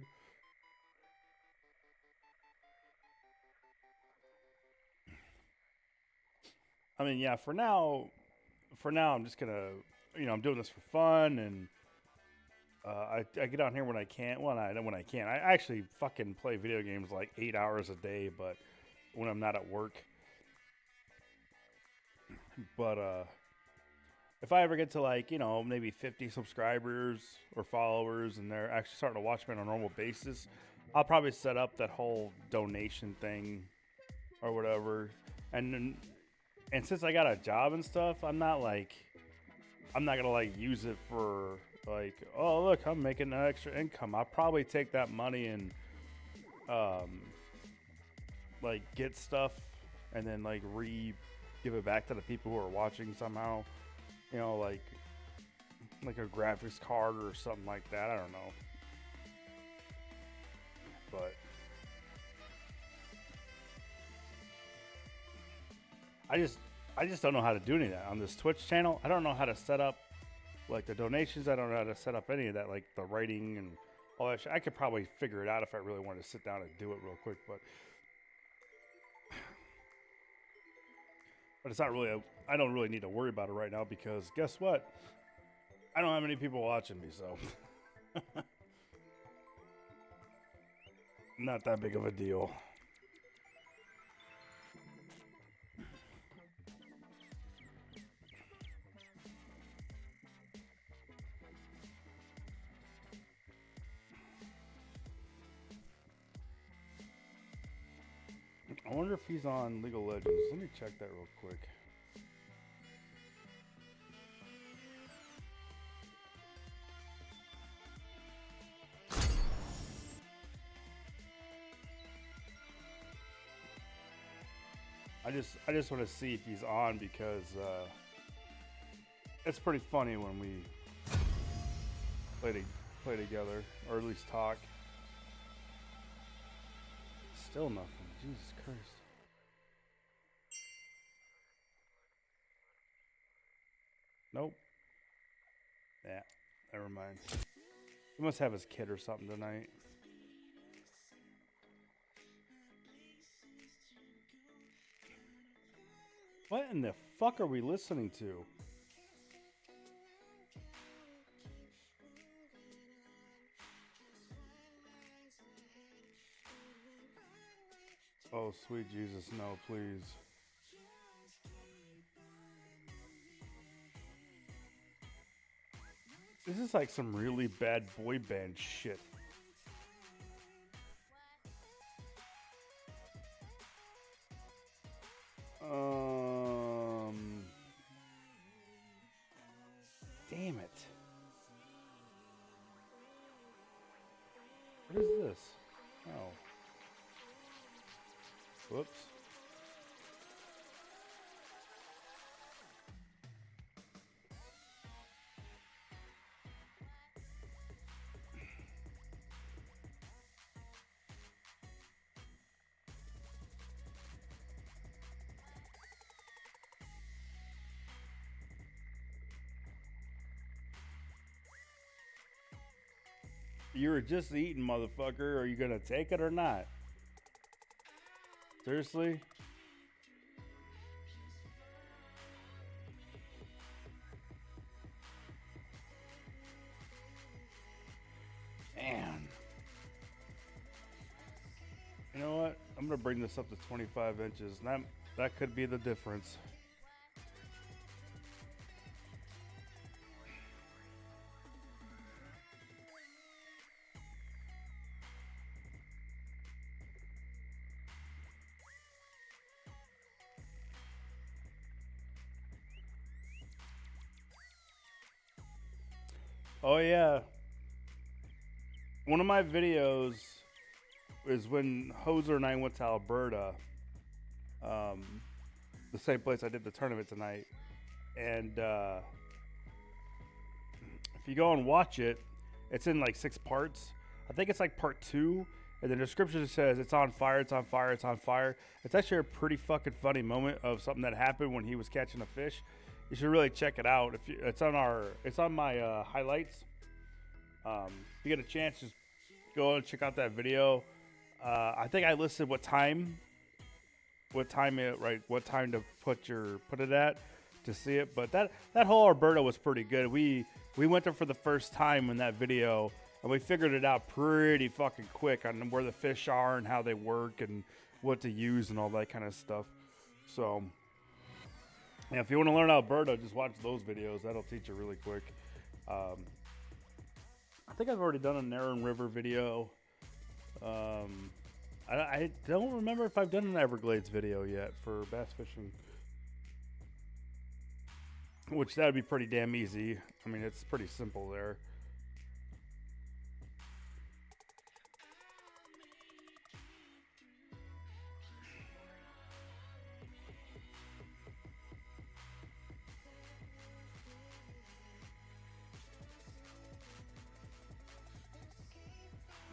I mean, yeah, for now, I'm just going to, I'm doing this for fun and I get on here when I can. Well, when I can. I actually fucking play video games like 8 hours a day, but when I'm not at work. But if I ever get to like, maybe 50 subscribers or followers and they're actually starting to watch me on a normal basis, I'll probably set up that whole donation thing or whatever. And since I got a job and stuff, I'm not gonna like use it for like, oh look, I'm making an extra income. I'll probably take that money and like get stuff and then like give it back to the people who are watching somehow. Like a graphics card or something like that. I don't know. But I just don't know how to do any of that on this Twitch channel. I don't know how to set up like the donations. I don't know how to set up any of that, like the writing and all that shit. I could probably figure it out if I really wanted to sit down and do it real quick, but it's not really I don't really need to worry about it right now because guess what? I don't have any people watching me, so not that big of a deal. I wonder if he's on League of Legends. Let me check that real quick. I just want to see if he's on because it's pretty funny when we play together or at least talk. Still nothing. Jesus Christ. Nope. Yeah, never mind. He must have his kid or something tonight. What in the fuck are we listening to? Oh, sweet Jesus, no, please. This is like some really bad boy band shit. Damn it. What is this? Oh. Whoops. You were just eating, motherfucker. Are you gonna take it or not? Seriously? Man. You know what? I'm gonna bring this up to 25 inches. That could be the difference. Oh yeah. One of my videos is when Hoser and I went to Alberta. The same place I did the tournament tonight. And if you go and watch it, it's in like 6 parts. I think it's like part 2. And the description says it's on fire, it's on fire, it's on fire. It's actually a pretty fucking funny moment of something that happened when he was catching a fish. You should really check it out. It's on my highlights. If you get a chance, just go and check out that video. I think I listed what time to put it at to see it. But that whole Alberta was pretty good. We went there for the first time in that video, and we figured it out pretty fucking quick on where the fish are and how they work and what to use and all that kind of stuff. So, yeah, if you want to learn Alberta, just watch those videos. That'll teach you really quick. I think I've already done a Nerrin River video. I don't remember if I've done an Everglades video yet for bass fishing. Which that would be pretty damn easy. I mean, it's pretty simple there.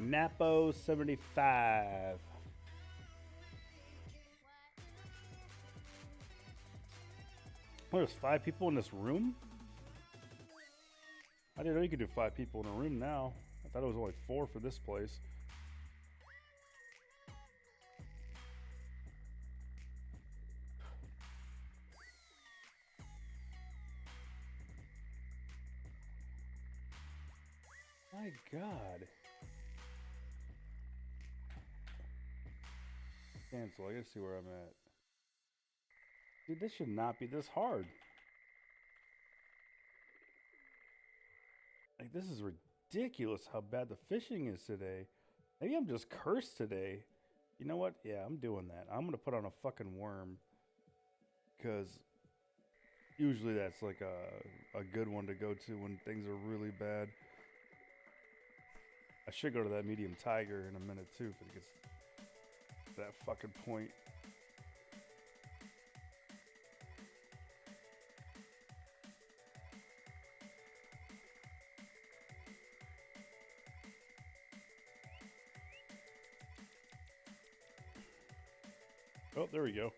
Napo 75. Oh, there's 5 people in this room? I didn't know you could do 5 people in a room now. I thought it was only 4 for this place. My God. Cancel. I gotta see where I'm at. Dude, this should not be this hard. Like, this is ridiculous how bad the fishing is today. Maybe I'm just cursed today. You know what? Yeah, I'm doing that. I'm gonna put on a fucking worm. Because usually that's like a good one to go to when things are really bad. I should go to that medium tiger in a minute too if it gets to that fucking point. Oh, there we go.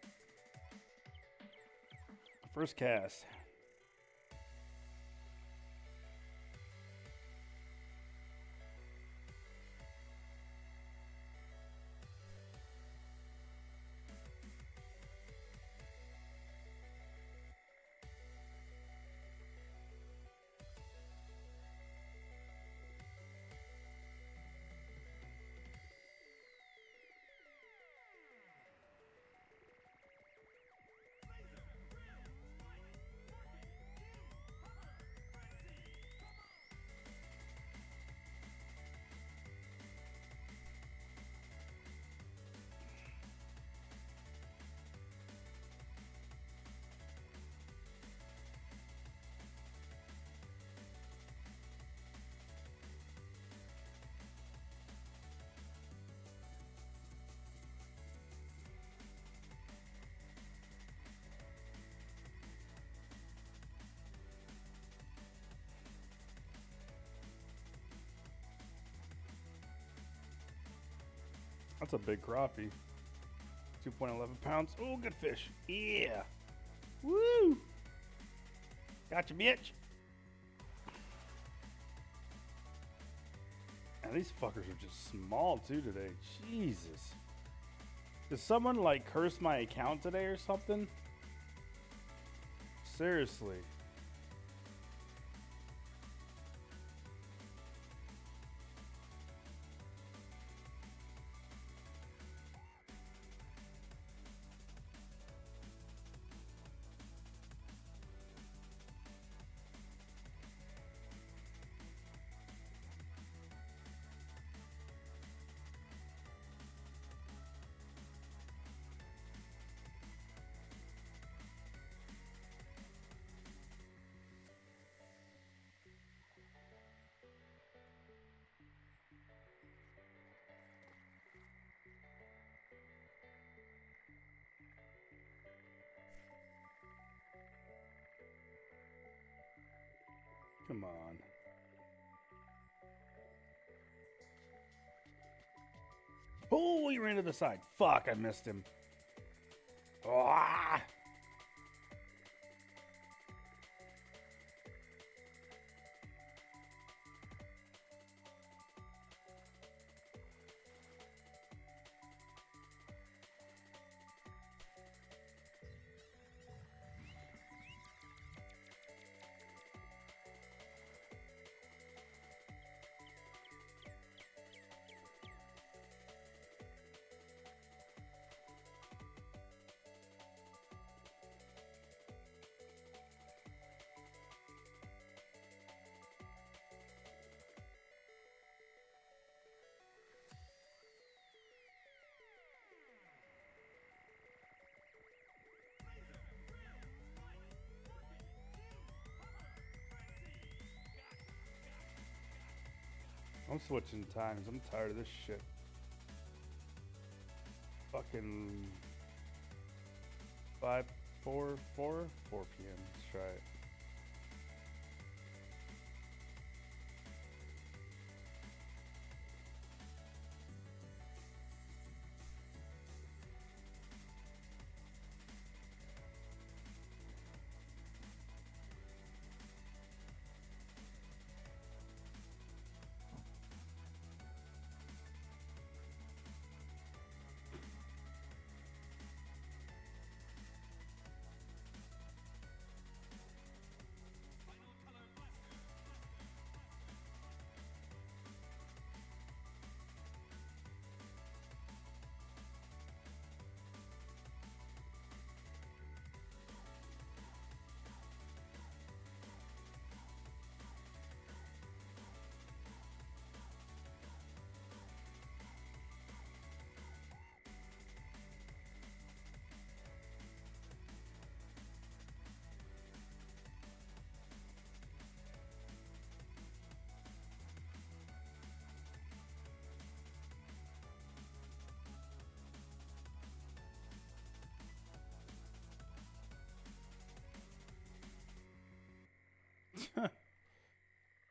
First cast. That's a big crappie. 2.11 pounds. Oh, good fish. Yeah. Woo. Gotcha, bitch. And these fuckers are just small too today. Jesus. Did someone like curse my account today or something? Seriously. Come on. Oh, he ran to the side. Fuck, I missed him. Ah! I'm switching times. I'm tired of this shit. Fucking 4 p.m. Let's try it.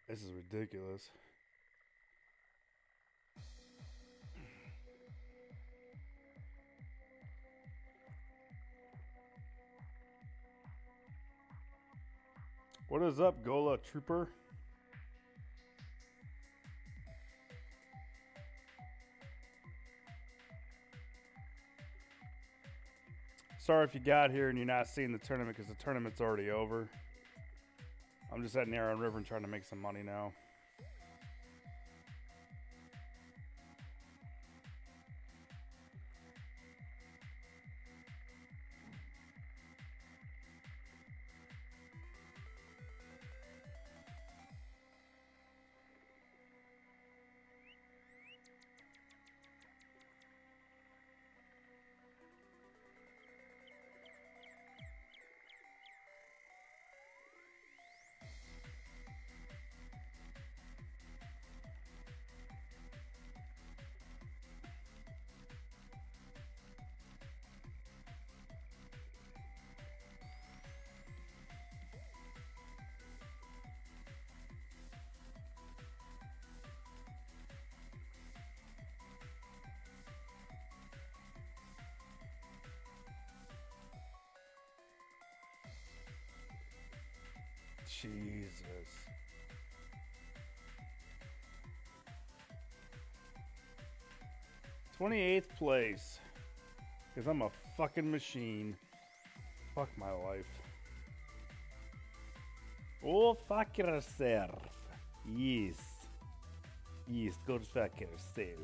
This is ridiculous. What is up, Gola Trooper? Sorry if you got here and you're not seeing the tournament because the tournament's already over. I'm just at Nerrin River and trying to make some money now. Jesus. '28th place. Because I'm a fucking machine. Fuck my life. Oh, fuck yourself. Yes. Yes, go fuck yourself.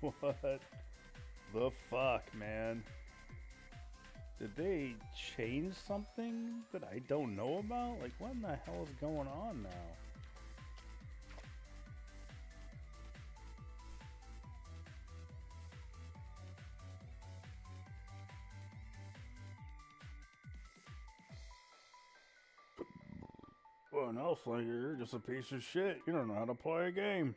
What the fuck, man? Did they change something that I don't know about? Like, what in the hell is going on now? Well, no, Slinger, you're just a piece of shit. You don't know how to play a game.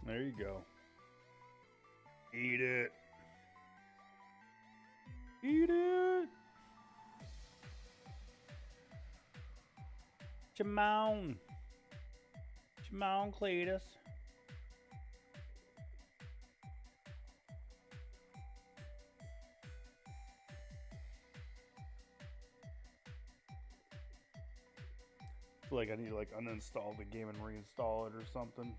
There you go. Eat it. Eat it. Jamon. Jamon Cletus. I feel like I need to uninstall the game and reinstall it or something.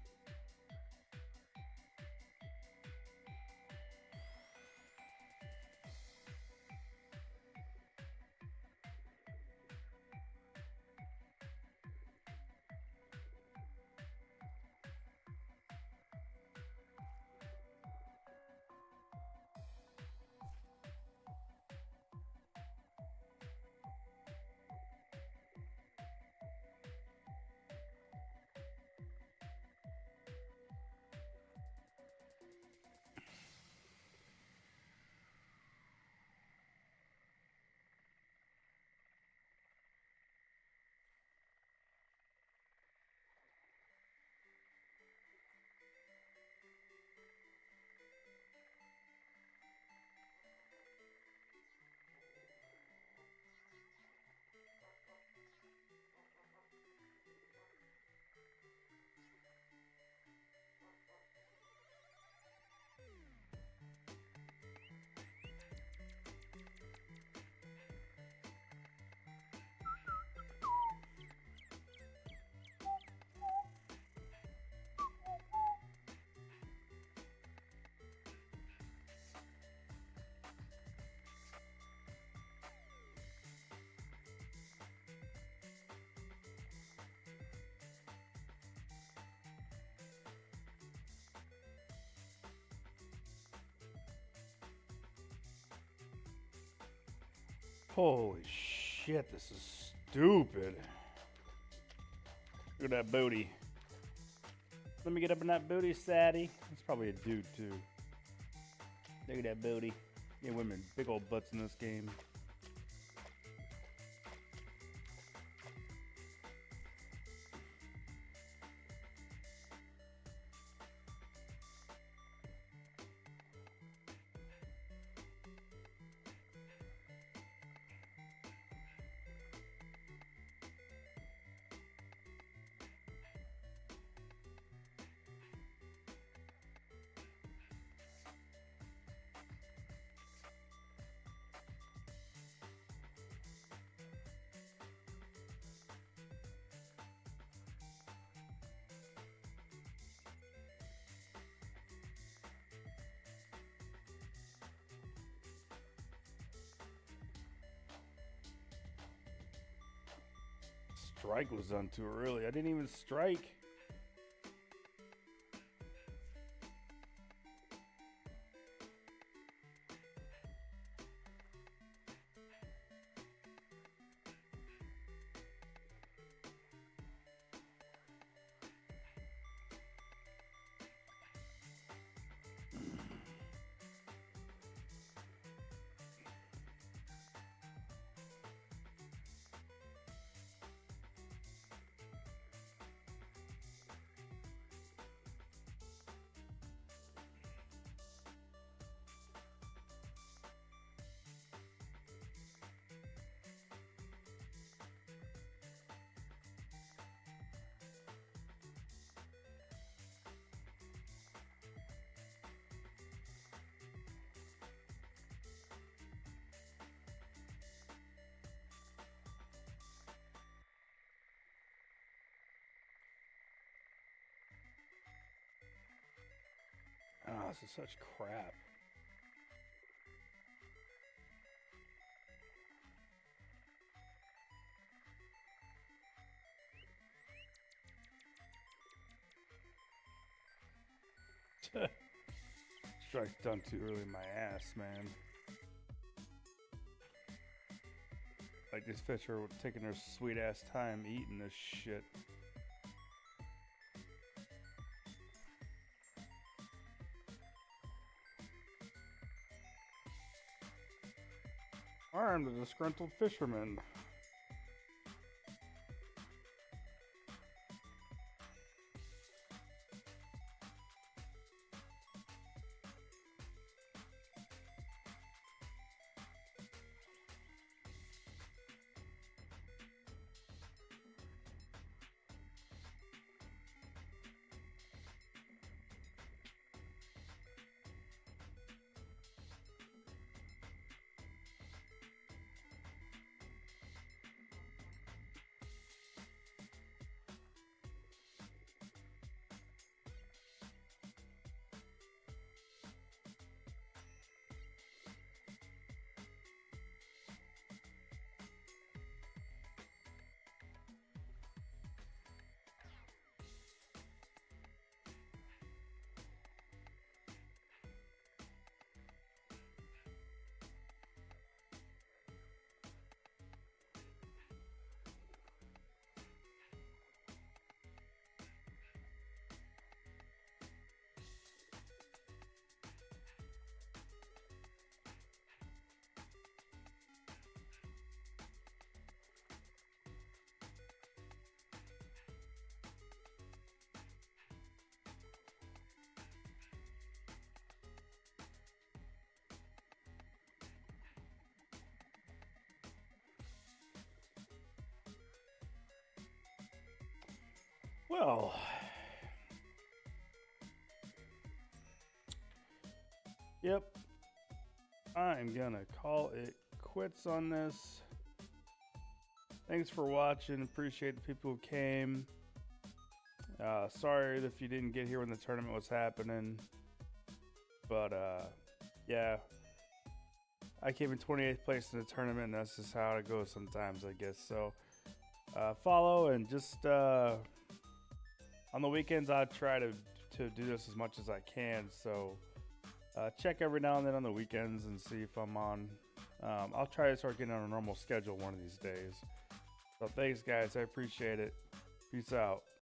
Holy shit, this is stupid. Look at that booty. Let me get up in that booty, Sadie. It's probably a dude, too. Look at that booty. Yeah, women, big old butts in this game. Strike was done too early. I didn't even strike. Oh, this is such crap. Strike done too early in my ass, man. Like these fish are taking their sweet ass time eating this shit. I'm the disgruntled fisherman. Well, yep, I'm gonna call it quits on this. Thanks for watching. Appreciate the people who came. Sorry if you didn't get here when the tournament was happening, but yeah, I came in 28th place in the tournament, and that's just how it goes sometimes, I guess. So follow, and just on the weekends I try to do this as much as I can. So check every now and then on the weekends and see if I'm on I'll try to start getting on a normal schedule one of these days. So thanks, guys. I appreciate it. Peace out.